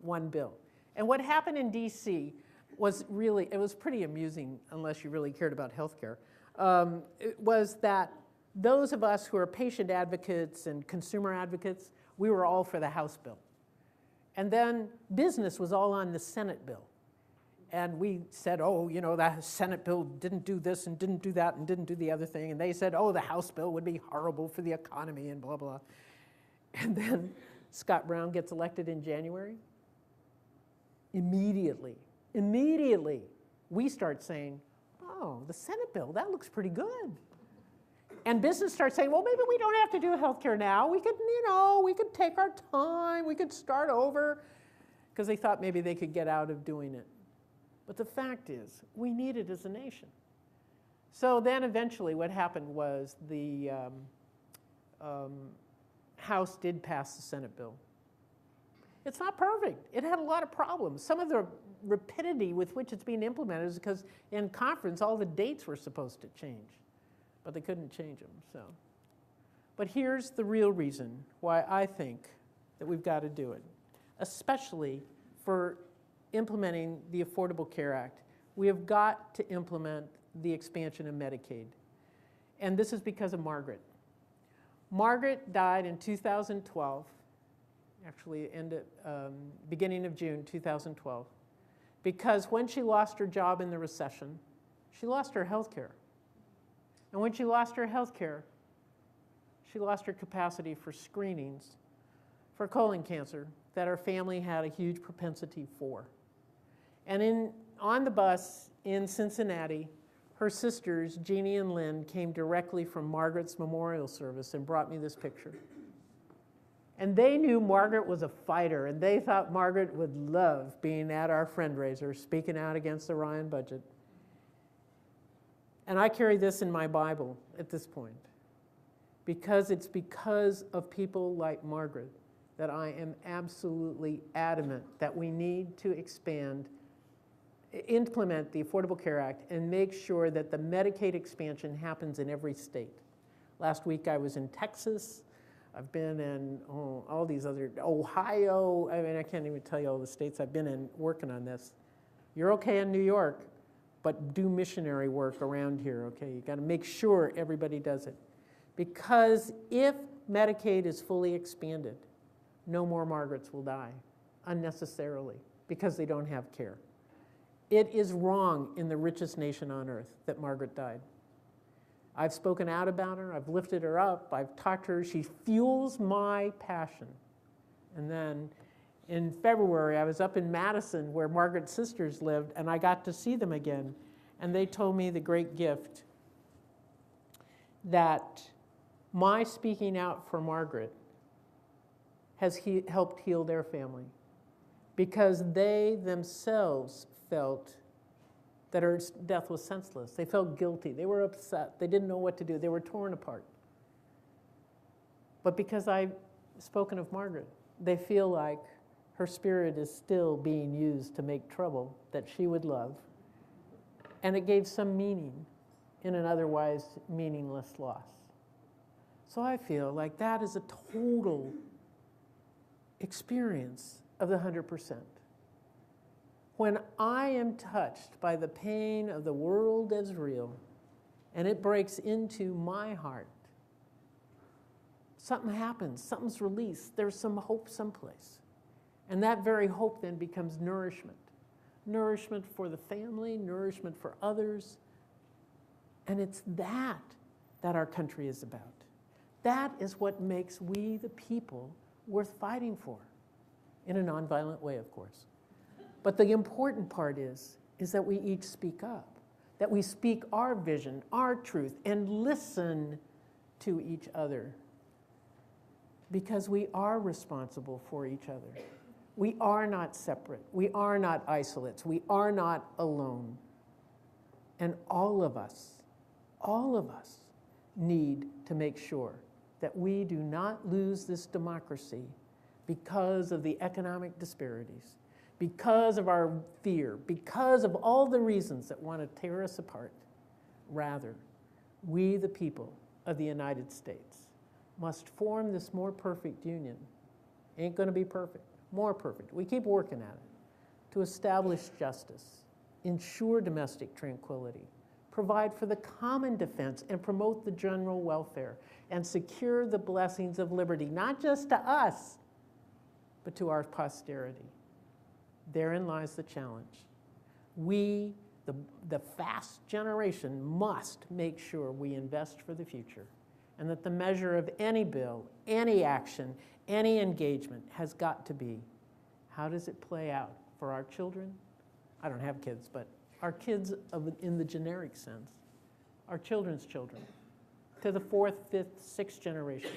one bill. And what happened in DC was really, it was pretty amusing, unless you really cared about healthcare. It was that those of us who are patient advocates and consumer advocates, we were all for the House bill. And then business was all on the Senate bill. And we said, oh, the Senate bill didn't do this and didn't do that and didn't do the other thing. And they said, oh, the House bill would be horrible for the economy and blah, blah. And then Scott Brown gets elected in January. Immediately, we start saying, oh, the Senate bill, that looks pretty good. And business starts saying, well, maybe we don't have to do healthcare now. We could, we could take our time. We could start over. Because they thought maybe they could get out of doing it. But the fact is, we need it as a nation. So then eventually what happened was the House did pass the Senate bill. It's not perfect. It had a lot of problems. Some of the rapidity with which it's being implemented is because in conference all the dates were supposed to change. But they couldn't change them, so. But here's the real reason why I think that we've got to do it, especially for implementing the Affordable Care Act. We have got to implement the expansion of Medicaid. And this is because of Margaret. Margaret died in 2012, actually beginning of June 2012. Because when she lost her job in the recession, she lost her health care. And when she lost her health care, she lost her capacity for screenings for colon cancer that her family had a huge propensity for. And on the bus in Cincinnati, her sisters, Jeannie and Lynn, came directly from Margaret's memorial service and brought me this picture. And they knew Margaret was a fighter, and they thought Margaret would love being at our fundraiser, speaking out against the Ryan budget. And I carry this in my Bible at this point, because it's because of people like Margaret that I am absolutely adamant that we need to implement the Affordable Care Act and make sure that the Medicaid expansion happens in every state. Last week I was in Texas. I've been in all these other, Ohio. I mean, I can't even tell you all the states I've been in working on this. You're okay in New York, but do missionary work around here, okay? You got to make sure everybody does it. Because if Medicaid is fully expanded, no more Margarets will die unnecessarily because they don't have care. It is wrong in the richest nation on earth that Margaret died. I've spoken out about her, I've lifted her up, I've talked to her, she fuels my passion. And then in February, I was up in Madison where Margaret's sisters lived, and I got to see them again. And they told me the great gift that my speaking out for Margaret has helped heal their family, because they themselves felt that her death was senseless. They felt guilty. They were upset. They didn't know what to do. They were torn apart. But because I've spoken of Margaret, they feel like her spirit is still being used to make trouble that she would love. And it gave some meaning in an otherwise meaningless loss. So I feel like that is a total experience of the 100%. When I am touched by the pain of the world as real, and it breaks into my heart, something happens, something's released, there's some hope someplace. And that very hope then becomes nourishment. Nourishment for the family, nourishment for others. And it's that our country is about. That is what makes we the people worth fighting for, in a nonviolent way, of course. But the important part is that we each speak up, that we speak our vision, our truth, and listen to each other, because we are responsible for each other. We are not separate. We are not isolates. We are not alone. And all of us need to make sure that we do not lose this democracy because of the economic disparities, because of our fear, because of all the reasons that want to tear us apart. Rather, we, the people of the United States, must form this more perfect union. Ain't going to be perfect, more perfect. We keep working at it to establish justice, ensure domestic tranquility, provide for the common defense, and promote the general welfare, and secure the blessings of liberty, not just to us, but to our posterity. Therein lies the challenge. We, the fast generation, must make sure we invest for the future, and that the measure of any bill, any action, any engagement has got to be, how does it play out for our children? I don't have kids, but our kids in the generic sense, our children's children, to the 4th, 5th, 6th generation,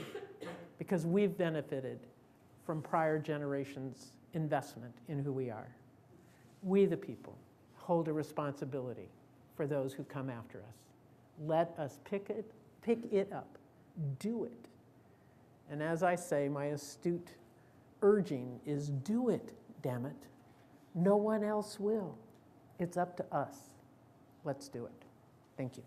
because we've benefited from prior generations' investment in who we are. We, the people, hold a responsibility for those who come after us. Let us pick it up, do it. And as I say, my astute urging is do it, damn it. No one else will. It's up to us. Let's do it. Thank you.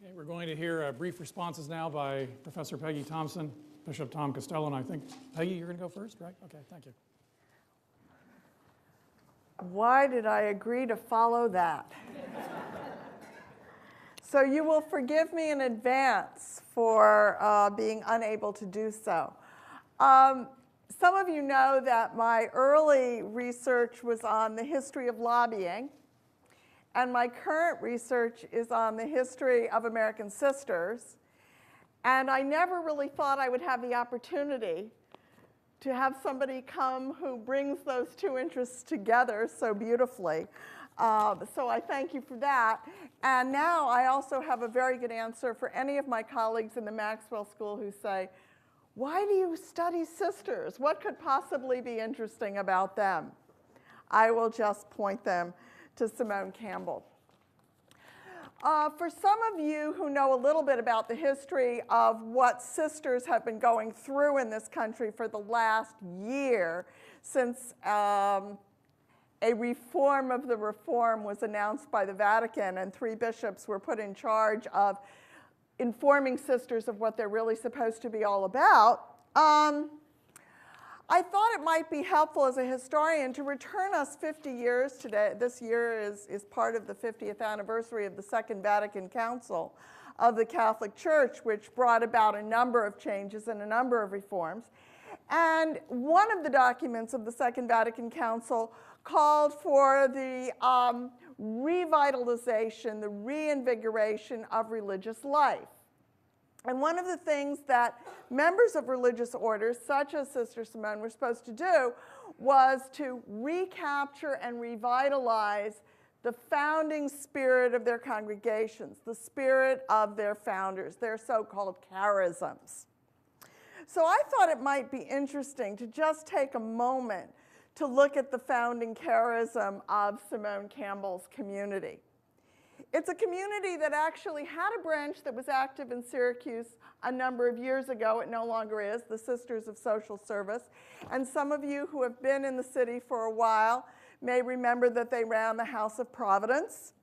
Okay, we're going to hear brief responses now by Professor Peggy Thompson, Bishop Tom Costello, and I think, Peggy, you're going to go first, right? Okay, thank you. Why did I agree to follow that? So you will forgive me in advance for being unable to do so. Some of you know that my early research was on the history of lobbying, and my current research is on the history of American sisters. And I never really thought I would have the opportunity to have somebody come who brings those two interests together so beautifully. So I thank you for that. And now I also have a very good answer for any of my colleagues in the Maxwell School who say, why do you study sisters? What could possibly be interesting about them? I will just point them to Simone Campbell. For some of you who know a little bit about the history of what sisters have been going through in this country for the last year, since a reform of the reform was announced by the Vatican and 3 bishops were put in charge of informing sisters of what they're really supposed to be all about, I thought it might be helpful as a historian to return us 50 years today. This year is part of the 50th anniversary of the Second Vatican Council of the Catholic Church, which brought about a number of changes and a number of reforms. And one of the documents of the Second Vatican Council called for the revitalization, the reinvigoration of religious life. And one of the things that members of religious orders, such as Sister Simone, were supposed to do was to recapture and revitalize the founding spirit of their congregations, the spirit of their founders, their so-called charisms. So I thought it might be interesting to just take a moment to look at the founding charism of Simone Campbell's community. It's a community that actually had a branch that was active in Syracuse a number of years ago. It no longer is, the Sisters of Social Service. And some of you who have been in the city for a while may remember that they ran the House of Providence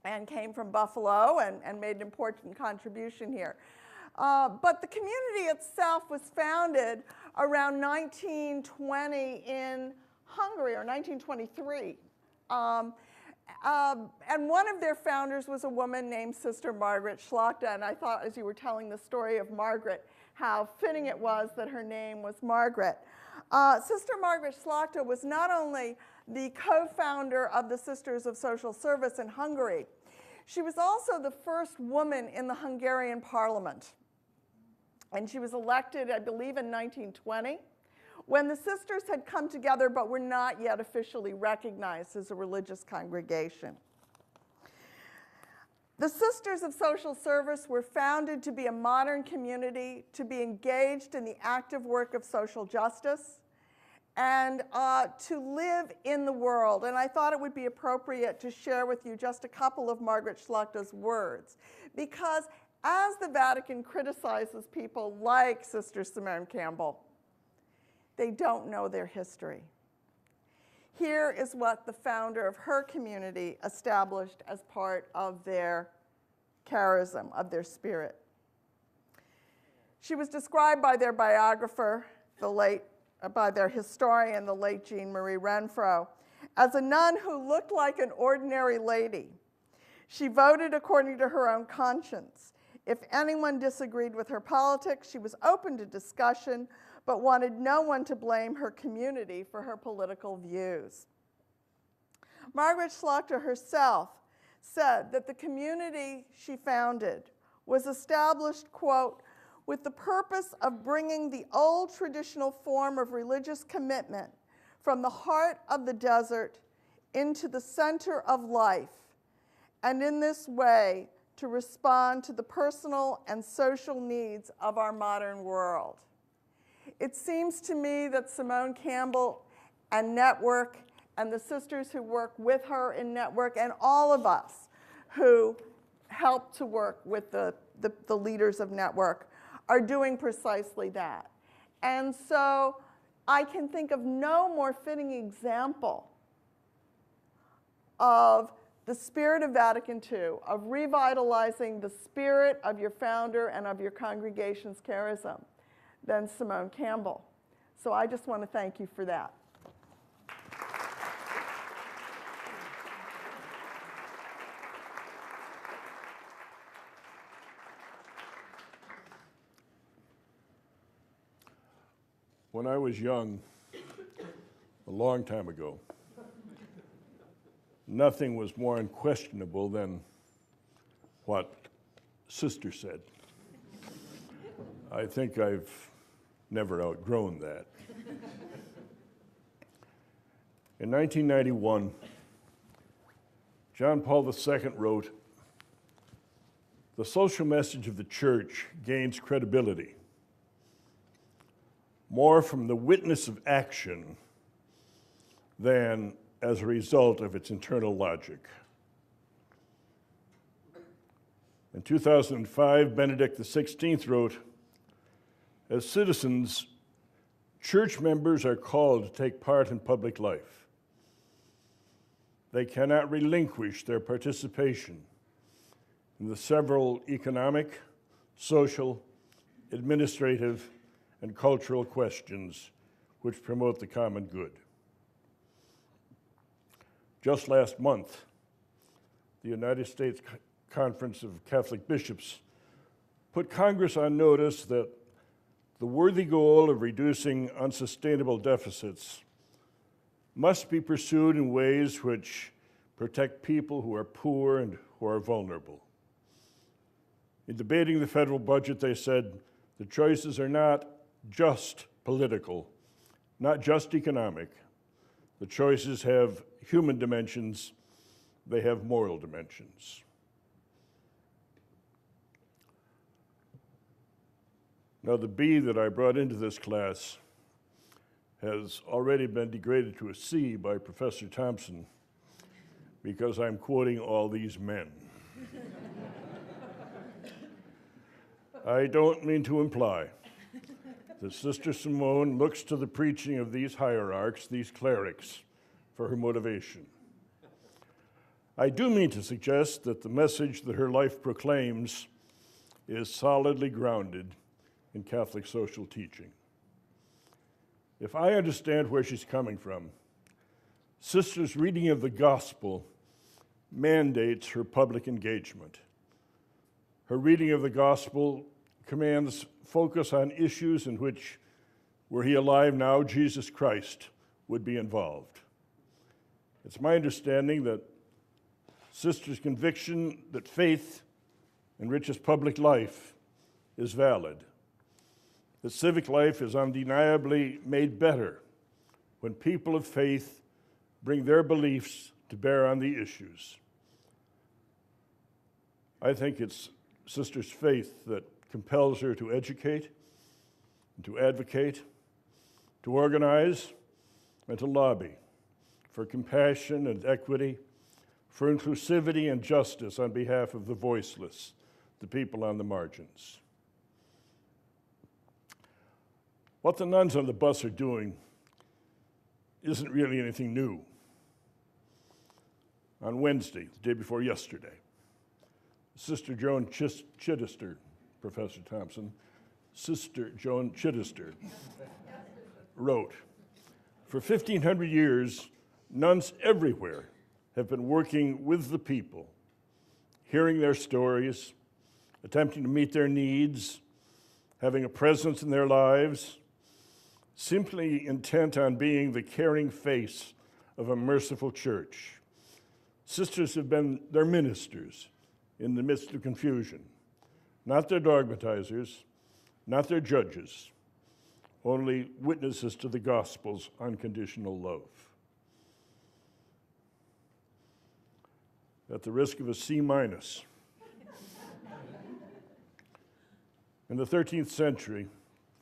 and came from Buffalo and made an important contribution here. But the community itself was founded around 1920 in Hungary, or 1923. And one of their founders was a woman named Sister Margaret Schlachta, and I thought as you were telling the story of Margaret, how fitting it was that her name was Margaret. Sister Margaret Schlachta was not only the co-founder of the Sisters of Social Service in Hungary, she was also the first woman in the Hungarian parliament. And she was elected, I believe, in 1920. When the sisters had come together but were not yet officially recognized as a religious congregation. The Sisters of Social Service were founded to be a modern community, to be engaged in the active work of social justice, and to live in the world. And I thought it would be appropriate to share with you just a couple of Margaret Schlachta's words, because as the Vatican criticizes people like Sister Simone Campbell, they don't know their history. Here is what the founder of her community established as part of their charism, of their spirit. She was described by their biographer, by their historian, the late Jean Marie Renfro, as a nun who looked like an ordinary lady. She voted according to her own conscience. If anyone disagreed with her politics, she was open to discussion, but wanted no one to blame her community for her political views. Margaret Schlachta herself said that the community she founded was established, quote, with the purpose of bringing the old traditional form of religious commitment from the heart of the desert into the center of life, and in this way to respond to the personal and social needs of our modern world. It seems to me that Simone Campbell and Network and the sisters who work with her in Network and all of us who help to work with the leaders of Network are doing precisely that. And so I can think of no more fitting example of the spirit of Vatican II, of revitalizing the spirit of your founder and of your congregation's charism than Simone Campbell. So I just want to thank you for that. When I was young, a long time ago, nothing was more unquestionable than what Sister said. I think I've never outgrown that. In 1991, John Paul II wrote, "The social message of the church gains credibility more from the witness of action than as a result of its internal logic." In 2005, Benedict XVI wrote, "As citizens, church members are called to take part in public life. They cannot relinquish their participation in the several economic, social, administrative, and cultural questions which promote the common good." Just last month, the United States Conference of Catholic Bishops put Congress on notice that the worthy goal of reducing unsustainable deficits must be pursued in ways which protect people who are poor and who are vulnerable. In debating the federal budget, they said the choices are not just political, not just economic. The choices have human dimensions, they have moral dimensions. Now, the B that I brought into this class has already been degraded to a C by Professor Thompson because I'm quoting all these men. I don't mean to imply that Sister Simone looks to the preaching of these hierarchs, these clerics, for her motivation. I do mean to suggest that the message that her life proclaims is solidly grounded in Catholic social teaching. If I understand where she's coming from, Sister's reading of the gospel mandates her public engagement. Her reading of the gospel commands focus on issues in which, were he alive now, Jesus Christ would be involved. It's my understanding that Sister's conviction that faith enriches public life is valid, that civic life is undeniably made better when people of faith bring their beliefs to bear on the issues. I think it's Sister's faith that compels her to educate, and to advocate, to organize, and to lobby for compassion and equity, for inclusivity and justice on behalf of the voiceless, the people on the margins. What the nuns on the bus are doing isn't really anything new. On Wednesday, the day before yesterday, Sister Joan Chittister, Professor Thompson, Sister Joan Chittister wrote, "For 1,500 years, nuns everywhere have been working with the people, hearing their stories, attempting to meet their needs, having a presence in their lives, simply intent on being the caring face of a merciful church. Sisters have been their ministers in the midst of confusion, not their dogmatizers, not their judges, only witnesses to the gospel's unconditional love." At the risk of a C-, in the 13th century,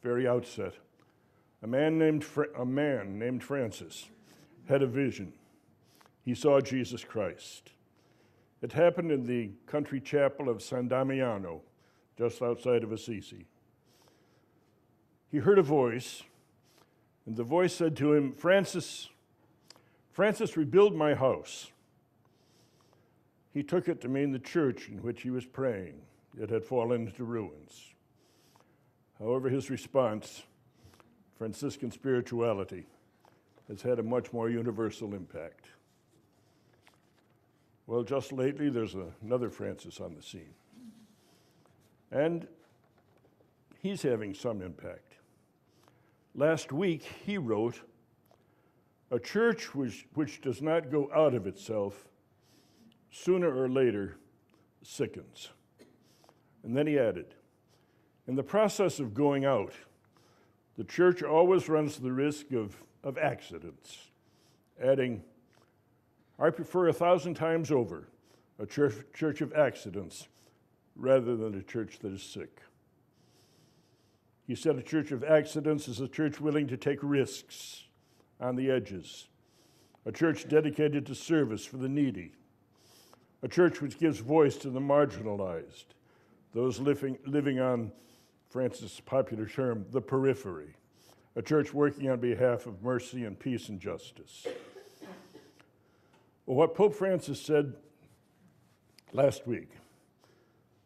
very outset, a man named Francis had a vision. He saw Jesus Christ. It happened in the country chapel of San Damiano, just outside of Assisi. He heard a voice, and the voice said to him, Francis, rebuild my house." He took it to mean the church in which he was praying. It had fallen into ruins. However, his response, Franciscan spirituality, has had a much more universal impact. Well, just lately, there's another Francis on the scene. And he's having some impact. Last week, he wrote, "A church which does not go out of itself, sooner or later, sickens." And then he added, "In the process of going out, the church always runs the risk of accidents," adding, "I prefer 1,000 times over a church of accidents rather than a church that is sick." He said a church of accidents is a church willing to take risks on the edges, a church dedicated to service for the needy, a church which gives voice to the marginalized, those living on Francis' popular term, the periphery, a church working on behalf of mercy and peace and justice. Well, what Pope Francis said last week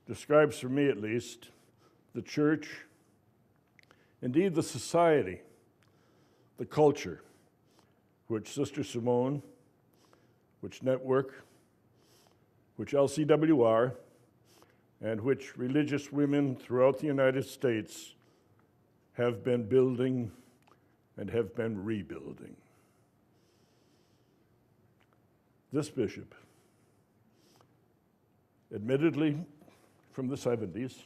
describes, for me at least, the church, indeed the society, the culture, which Sister Simone, which Network, which LCWR, and which religious women throughout the United States have been building and have been rebuilding. This bishop, admittedly from the 70s,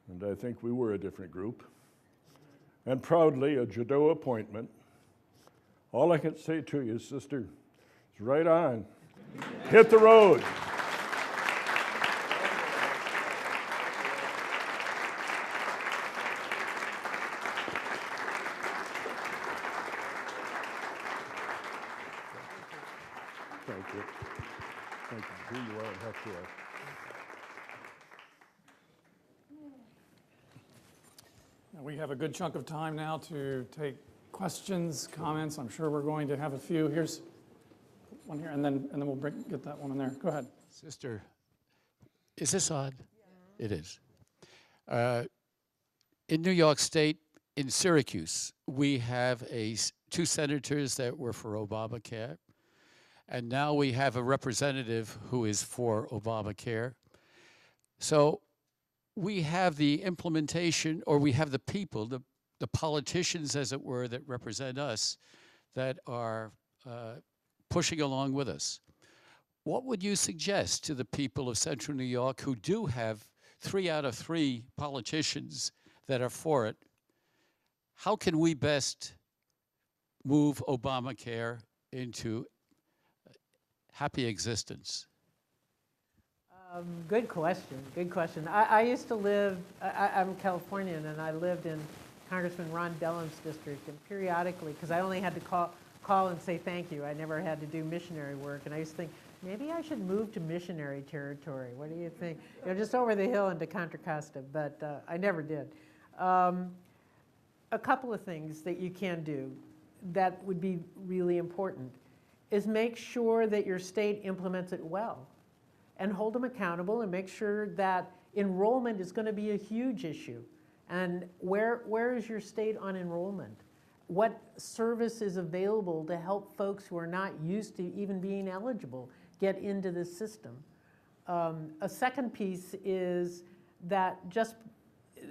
and I think we were a different group, and proudly a Judeo appointment, all I can say to you, sister, is right on. Hit the road. Thank you. Thank you. Who you are and how you are. We have a good chunk of time now to take questions, comments. I'm sure we're going to have a few. Here's one here, and then we'll get that one in there. Go ahead. Sister, is this on? Yeah. It is. In New York State, in Syracuse, we have two senators that were for Obamacare, and now we have a representative who is for Obamacare. So we have the implementation, or we have the people, the politicians, as it were, that represent us, that are pushing along with us. What would you suggest to the people of Central New York who do have 3 out of 3 politicians that are for it? How can we best move Obamacare into happy existence? Good question, good question. I used to live, I'm Californian, and I lived in Congressman Ron Dellum's district, and periodically, because I only had to call and say thank you, I never had to do missionary work, and I used to think, maybe I should move to missionary territory. What do you think? You know, just over the hill into Contra Costa, but I never did. A couple of things that you can do that would be really important is make sure that your state implements it well, and hold them accountable, and make sure that enrollment is going to be a huge issue. And where is your state on enrollment? What service is available to help folks who are not used to even being eligible get into this system? A second piece is that just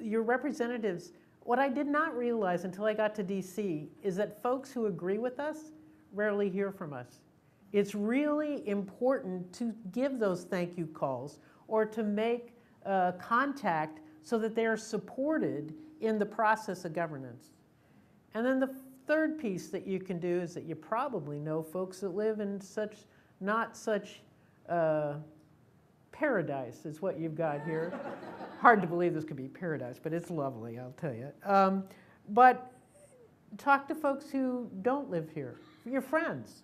your representatives, what I did not realize until I got to DC is that folks who agree with us rarely hear from us. It's really important to give those thank you calls or to make contact so that they are supported in the process of governance. And then the third piece that you can do is that you probably know folks that live in not such paradise is what you've got here. Hard to believe this could be paradise, but it's lovely, I'll tell you. But talk to folks who don't live here, your friends.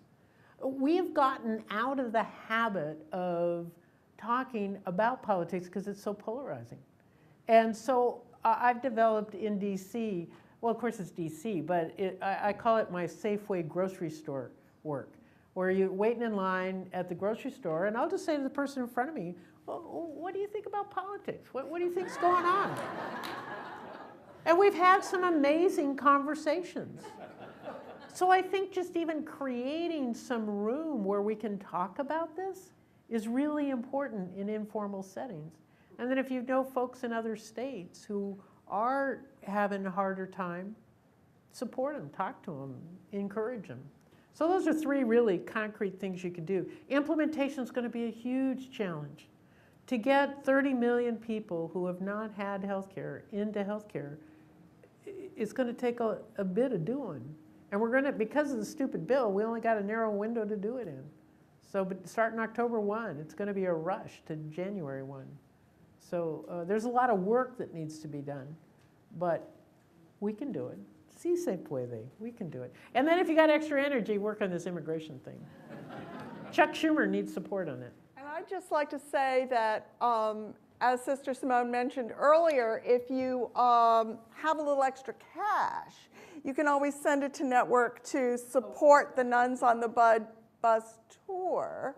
We've gotten out of the habit of talking about politics because it's so polarizing. And so I've developed in DC, well, of course it's DC, but I call it my Safeway grocery store work, where you're waiting in line at the grocery store, and I'll just say to the person in front of me, well, what do you think about politics? What do you think's going on? And we've had some amazing conversations. So I think just even creating some room where we can talk about this is really important in informal settings. And then if you know folks in other states who are having a harder time, support them, talk to them, encourage them. So those are three really concrete things you can do. Implementation is going to be a huge challenge. To get 30 million people who have not had health care into health care, it's going to take a bit of doing. And we're going to, because of the stupid bill, we only got a narrow window to do it in. So but starting October 1, it's going to be a rush to January 1. So there's a lot of work that needs to be done, but we can do it. Si se puede, we can do it. And then if you got extra energy, work on this immigration thing. Chuck Schumer needs support on it. And I'd just like to say that, as Sister Simone mentioned earlier, if you have a little extra cash, you can always send it to Network to support the Nuns on the Bus tour,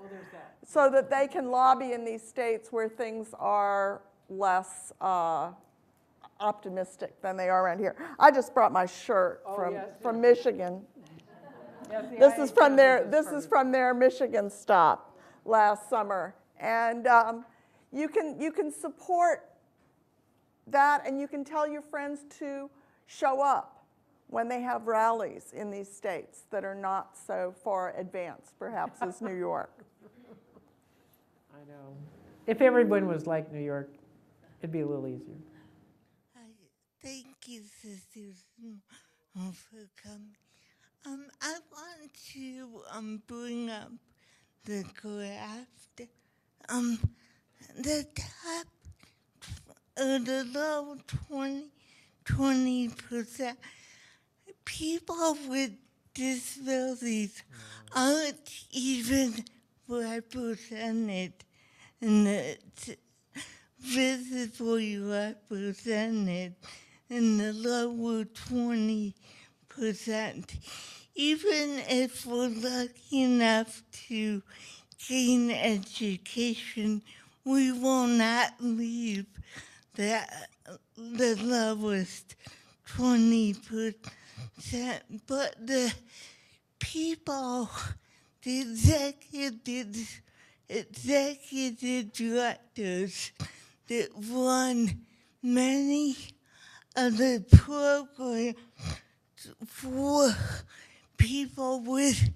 so that they can lobby in these states where things are less optimistic than they are around here. I just brought my shirt from Michigan. Yes, This is from their Michigan stop last summer, and you can support that, and you can tell your friends to show up when they have rallies in these states that are not so far advanced, perhaps, as New York. I know. If everyone was like New York, it'd be a little easier. Thank you, sisters, for coming. I want to bring up the graph. The top, the low 20%. People with disabilities aren't even represented, and it's visibly represented in the lower 20%. Even if we're lucky enough to gain education, we will not leave the lowest 20%. But the people, the executive directors that run many of the programs for people with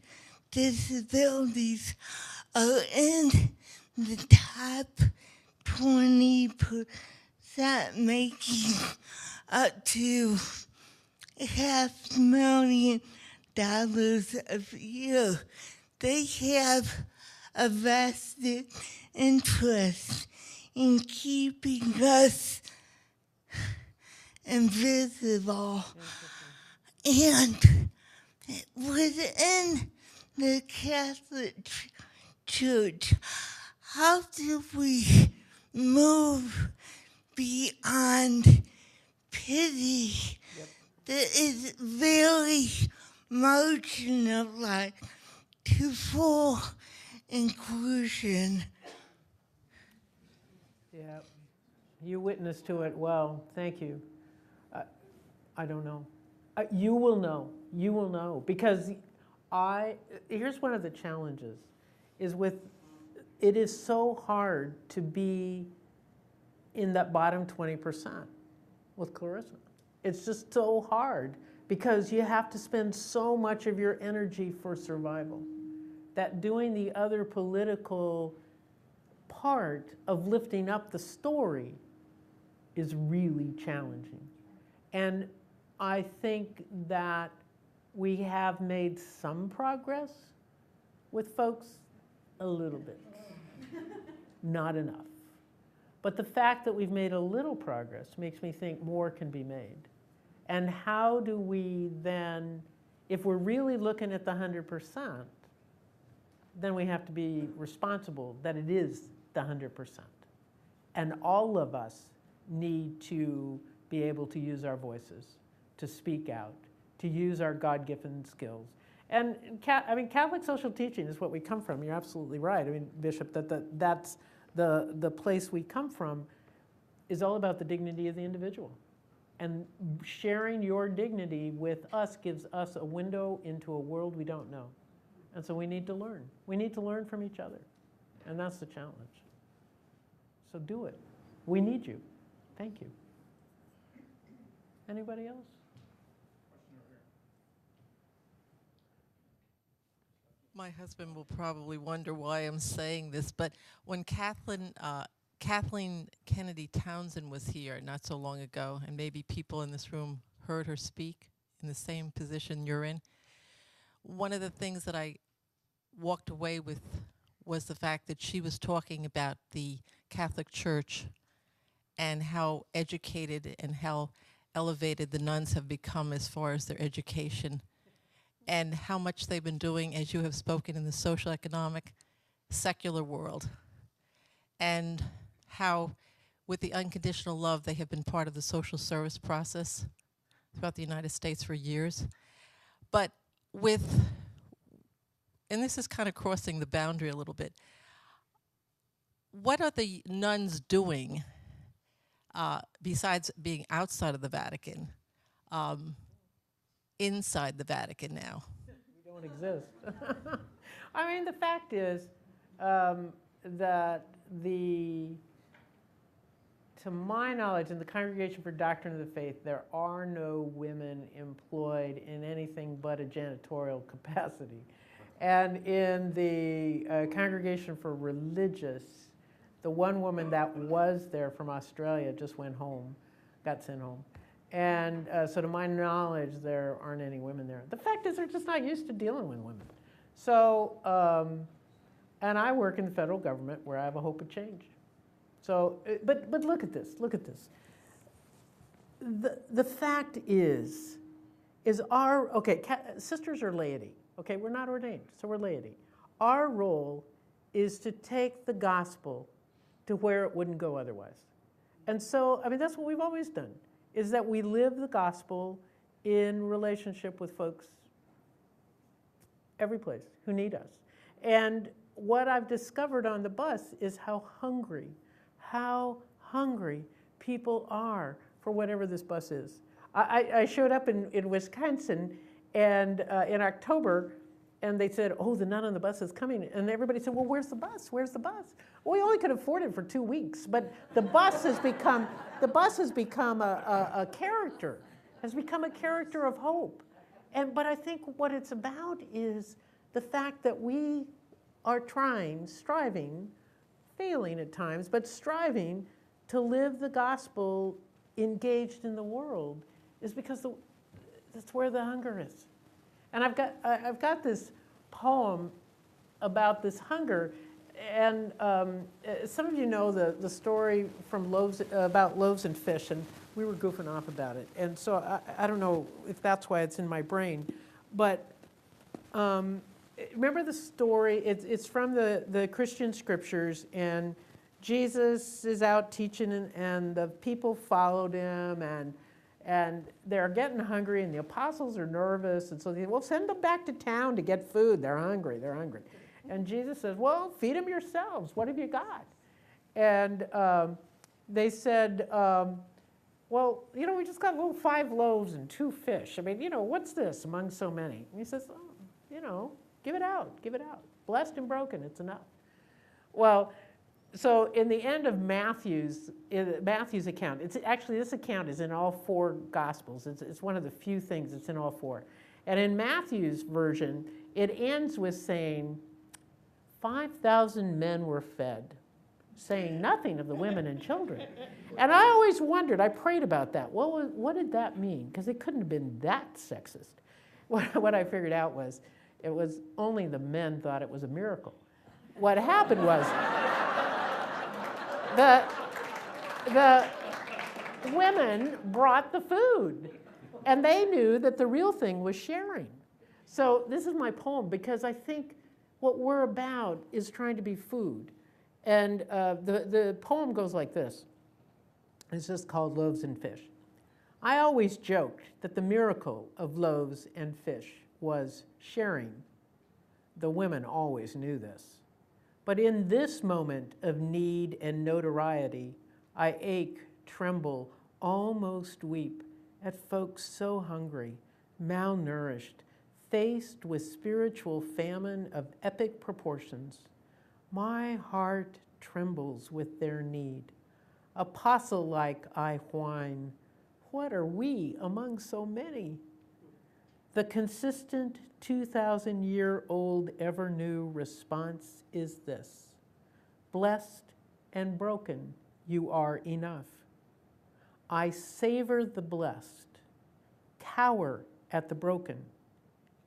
disabilities are in the top 20%, making up to $500,000 a year. They have a vested interest in keeping us invisible. And within the Catholic Church, how do we move beyond pity that is very marginalized to full inclusion? Yeah, you witnessed to it well. Thank you. I don't know. You will know. You will know. Because here's one of the challenges, it is so hard to be in that bottom 20% with Clarissa. It's just so hard because you have to spend so much of your energy for survival that doing the other political part of lifting up the story is really challenging. And I think that we have made some progress with folks, a little bit, not enough. But the fact that we've made a little progress makes me think more can be made. And how do we then, if we're really looking at the 100%, then we have to be responsible that it is the 100%. And all of us need to be able to use our voices, to speak out, to use our God-given skills. And Catholic social teaching is what we come from. You're absolutely right. I mean, Bishop, that's the place we come from is all about the dignity of the individual. And sharing your dignity with us gives us a window into a world we don't know. And so we need to learn. We need to learn from each other. And that's the challenge. So do it. We need you. Thank you. Anybody else? My husband will probably wonder why I'm saying this, but when Kathleen Kennedy Townsend was here not so long ago, and maybe people in this room heard her speak in the same position you're in, one of the things that I walked away with was the fact that she was talking about the Catholic Church and how educated and how elevated the nuns have become as far as their education, and how much they've been doing, as you have spoken, in the social, economic, secular world, and how with the unconditional love they have been part of the social service process throughout the United States for years. But with, and this is kind of crossing the boundary a little bit, what are the nuns doing besides being outside of the Vatican, inside the Vatican now? We don't exist. I mean, the fact is that to my knowledge, in the Congregation for Doctrine of the Faith, there are no women employed in anything but a janitorial capacity. And in the Congregation for Religious, the one woman that was there from Australia just went home, got sent home. And so to my knowledge, there aren't any women there. The fact is they're just not used to dealing with women. So, and I work in the federal government where I have a hope of change. So, but look at this, look at this. The fact is our, okay, sisters are laity, okay? We're not ordained, so we're laity. Our role is to take the gospel to where it wouldn't go otherwise. And so, I mean, that's what we've always done, is that we live the gospel in relationship with folks every place who need us. And what I've discovered on the bus is how hungry people are for whatever this bus is. I showed up in Wisconsin and in October, and they said, oh, the nun on the bus is coming. And everybody said, well, where's the bus? Where's the bus? Well, we only could afford it for 2 weeks, but the bus has become a character, has become a character of hope. But I think what it's about is the fact that we are striving, failing at times, but striving to live the gospel engaged in the world is because that's where the hunger is. And I've got this poem about this hunger, and some of you know the story from about loaves and fish, and we were goofing off about it. And so I don't know if that's why it's in my brain, but remember the story? It's from the Christian scriptures, and Jesus is out teaching, and the people followed him, and they're getting hungry, and the apostles are nervous, and so they say, well, send them back to town to get food. They're hungry. And Jesus says, well, feed them yourselves. What have you got? And they said, well, you know, we just got little 5 loaves and 2 fish. I mean, you know, what's this among so many? And he says, oh, you know, give it out. Blessed and broken, it's enough. Well, so in the end of Matthew's account, this account is in all 4 Gospels. It's one of the few things that's in all 4. And in Matthew's version, it ends with saying, 5,000 men were fed, saying nothing of the women and children. And I always wondered, I prayed about that. What did that mean? Because it couldn't have been that sexist. What I figured out was, it was only the men thought it was a miracle. What happened was, the women brought the food, and they knew that the real thing was sharing. So this is my poem, because I think what we're about is trying to be food. And the poem goes like this. It's just called Loaves and Fish. I always joked that the miracle of loaves and fish was sharing. The women always knew this. But in this moment of need and notoriety, I ache, tremble, almost weep at folks so hungry, malnourished, faced with spiritual famine of epic proportions. My heart trembles with their need. Apostle-like I whine, what are we among so many? The consistent 2,000-year-old ever-new response is this: blessed and broken, you are enough. I savor the blessed, cower at the broken,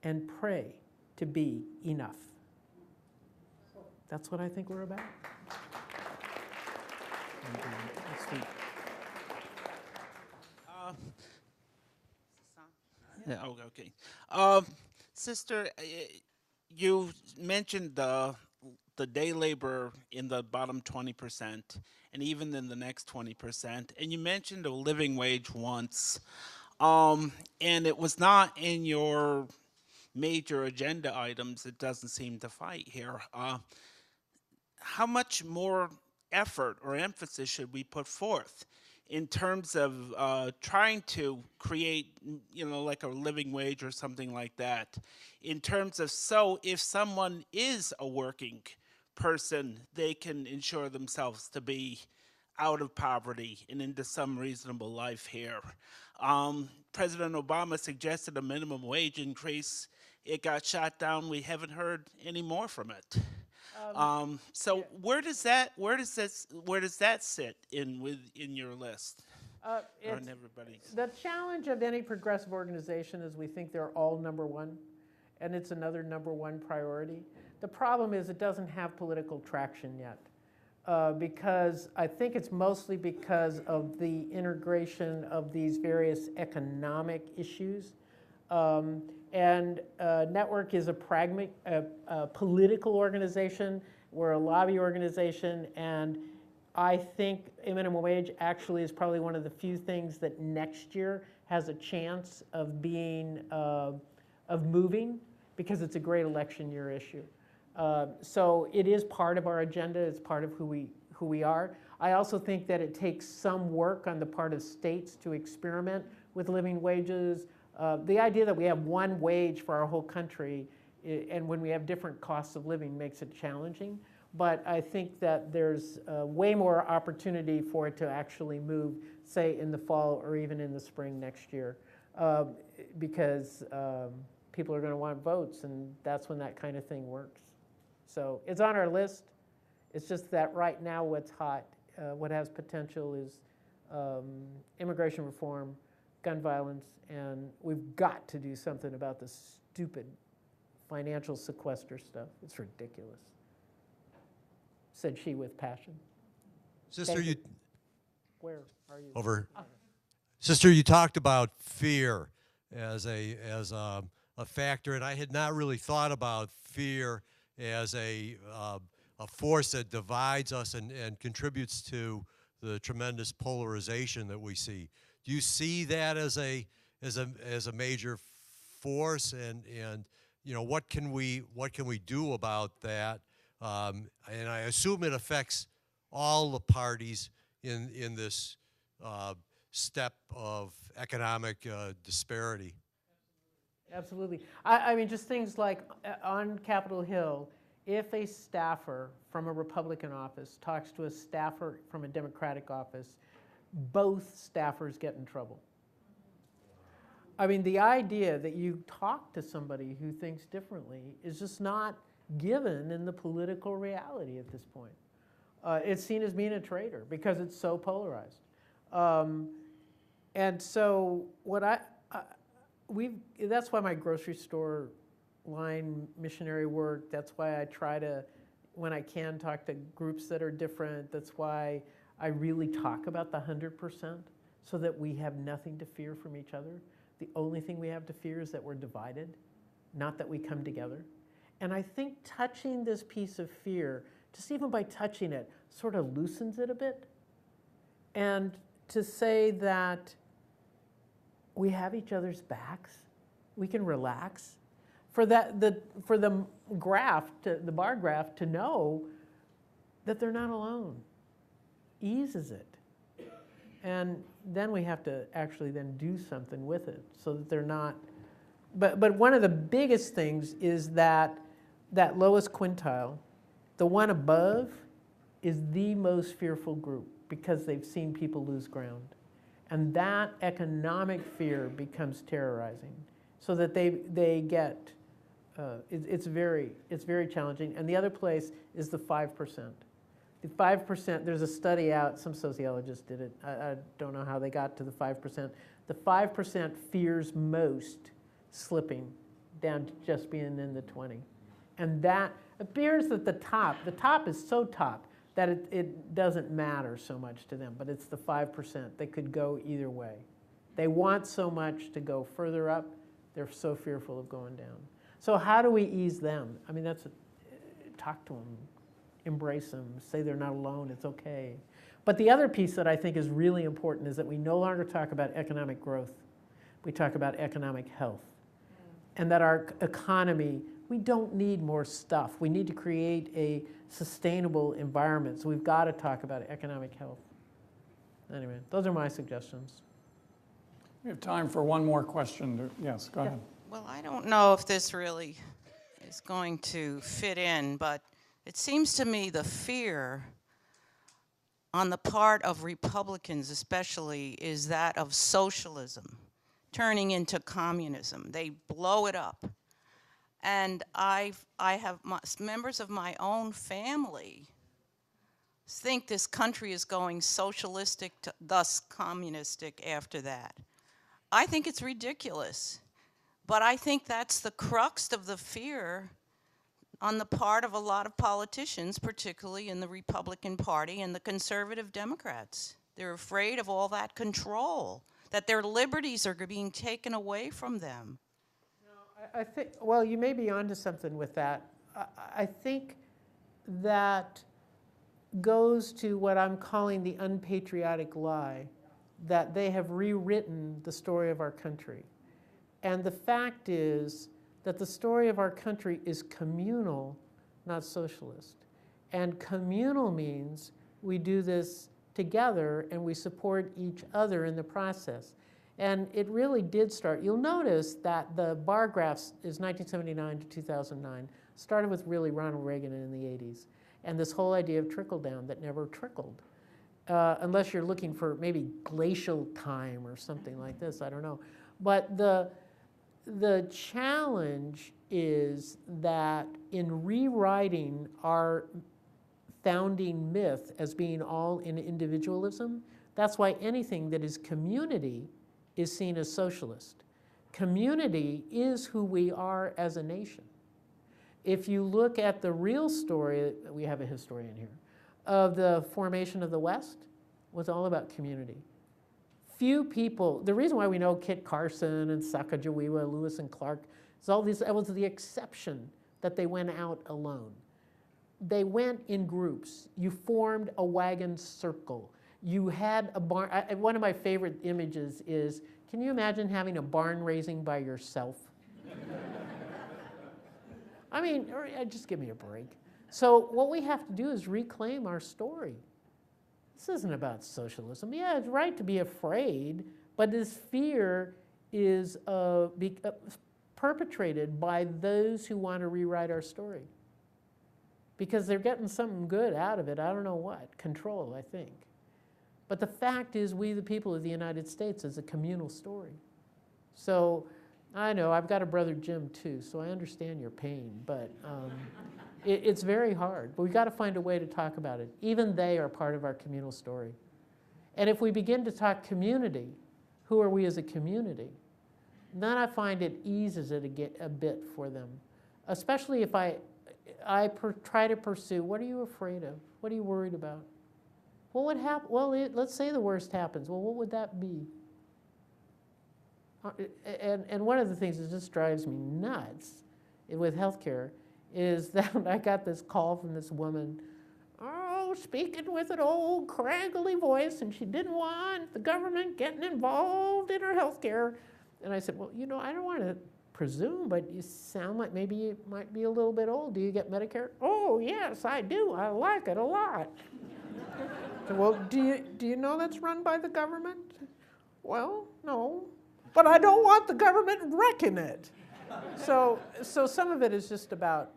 and pray to be enough. That's what I think we're about. Yeah, okay. Sister, you mentioned the day labor in the bottom 20% and even in the next 20%, and you mentioned a living wage once, and it was not in your major agenda items. It doesn't seem to fight here. How much more effort or emphasis should we put forth in terms of trying to create, like a living wage or something like that, in terms of, so if someone is a working person, they can ensure themselves to be out of poverty and into some reasonable life here. President Obama suggested a minimum wage increase. It got shot down. We haven't heard any more from it. So where does that sit in your list? On everybody's. The challenge of any progressive organization is we think they're all number one, and it's another number one priority. The problem is it doesn't have political traction yet, because I think it's mostly because of the integration of these various economic issues. And Network is a political organization. We're a lobby organization, and I think a minimum wage actually is probably one of the few things that next year has a chance of being, of moving, because it's a great election year issue. So it is part of our agenda. It's part of who we are. I also think that it takes some work on the part of states to experiment with living wages. The idea that we have one wage for our whole country, and when we have different costs of living, makes it challenging. But I think that there's way more opportunity for it to actually move, say, in the fall or even in the spring next year, because people are going to want votes, and that's when that kind of thing works. So it's on our list. It's just that right now what's hot, what has potential is immigration reform, gun violence, and we've got to do something about this stupid financial sequester stuff. It's ridiculous, said she with passion. Sister, you... Where are you? Over. Sister, you talked about fear as a factor, and I had not really thought about fear as a force that divides us and contributes to the tremendous polarization that we see. Do you see that as a major force, and what can we do about that? And I assume it affects all the parties in this step of economic disparity. Absolutely. I mean, just things like on Capitol Hill, if a staffer from a Republican office talks to a staffer from a Democratic office, both staffers get in trouble. I mean, the idea that you talk to somebody who thinks differently is just not given in the political reality at this point. It's seen as being a traitor because it's so polarized. And so what that's why my grocery store line missionary work, that's why I try to, when I can, talk to groups that are different. That's why I really talk about the 100%, so that we have nothing to fear from each other. The only thing we have to fear is that we're divided, not that we come together. And I think touching this piece of fear, just even by touching it, sort of loosens it a bit. And to say that we have each other's backs, we can relax. For the bar graph to know that they're not alone eases it. And then we have to actually then do something with it so that they're not. But one of the biggest things is that lowest quintile, the one above, is the most fearful group because they've seen people lose ground. And that economic fear becomes terrorizing. so that they get, it's very challenging. And the other place is the 5%. The 5%, there's a study out, some sociologists did it, I don't know how they got to the 5%. The 5% fears most slipping down to just being in the 20. And that appears that the top is so top that it doesn't matter so much to them, but it's the 5%. They could go either way. They want so much to go further up, they're so fearful of going down. So how do we ease them? I mean, talk to them, embrace them, say they're not alone, it's okay. But the other piece that I think is really important is that we no longer talk about economic growth. We talk about economic health. And that our economy, we don't need more stuff. We need to create a sustainable environment. So we've got to talk about economic health. Anyway, those are my suggestions. We have time for one more question. Yes, go ahead. Well, I don't know if this really is going to fit in, but it seems to me the fear on the part of Republicans especially is that of socialism turning into communism. They blow it up. And I have members of my own family think this country is going socialistic, thus communistic after that. I think it's ridiculous. But I think that's the crux of the fear on the part of a lot of politicians, particularly in the Republican Party and the conservative Democrats. They're afraid of all that control, that their liberties are being taken away from them. I think, well, you may be onto something with that. I think that goes to what I'm calling the unpatriotic lie, that they have rewritten the story of our country. And the fact is that the story of our country is communal, not socialist. And communal means we do this together and we support each other in the process. And it really did start. You'll notice that the bar graphs is 1979 to 2009, started with really Ronald Reagan in the 80s. And this whole idea of trickle down that never trickled. Unless you're looking for maybe glacial time or something like this, I don't know. But the challenge is that in rewriting our founding myth as being all in individualism, that's why anything that is community is seen as socialist. Community is who we are as a nation. If you look at the real story, we have a historian here, of the formation of the West, was all about community. Few people, the reason why we know Kit Carson and Sacagawea, Lewis and Clark, is all these, that was the exception that they went out alone. They went in groups. You formed a wagon circle. You had a barn. One of my favorite images is, can you imagine having a barn raising by yourself? I mean, just give me a break. So what we have to do is reclaim our story. This isn't about socialism. Yeah, it's right to be afraid, but this fear is perpetrated by those who want to rewrite our story. Because they're getting something good out of it. I don't know what. Control, I think. But the fact is, we, the people of the United States, is a communal story. So I know, I've got a brother Jim too, so I understand your pain, but it's very hard. But we've got to find a way to talk about it. Even they are part of our communal story. And if we begin to talk community, who are we as a community? Then I find it eases it a bit for them. Especially if I try to pursue, what are you afraid of? What are you worried about? What would happen? Well, let's say the worst happens. Well, what would that be? And one of the things that just drives me nuts with healthcare is that I got this call from this woman, speaking with an old craggly voice, and she didn't want the government getting involved in her healthcare. And I said, well, you know, I don't want to presume, but you sound like maybe you might be a little bit old. Do you get Medicare? Oh, yes, I do. I like it a lot. So, well, do you know that's run by the government? Well, no. But I don't want the government wrecking it. So some of it is just about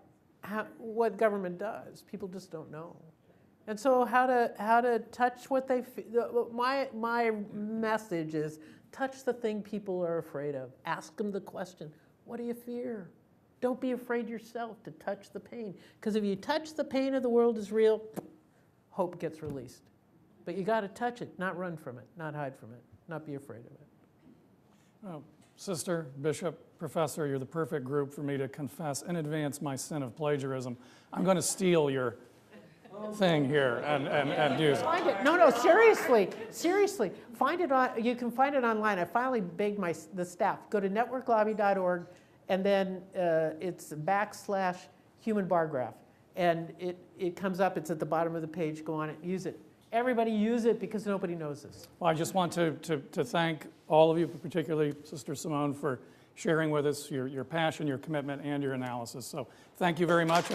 what government does. People just don't know. And so how to touch what they feel. My message is Touch the thing people are afraid of. Ask them the question, what do you fear? Don't be afraid yourself to touch the pain. Because if you touch the pain of the world is real, hope gets released. But you got to touch it, not run from it, not hide from it, not be afraid of it. Oh, Sister, Bishop, Professor, you're the perfect group for me to confess in advance my sin of plagiarism. I'm going to steal your thing here and use it. Find it. No, seriously. Find it on. You can find it online. I finally begged the staff. Go to networklobby.org, and then it's /human bar graph, and it comes up. It's at the bottom of the page. Go on it. Use it. Everybody use it because nobody knows this. Well, I just want to thank all of you, particularly Sister Simone, for sharing with us your passion, your commitment, and your analysis. So thank you very much.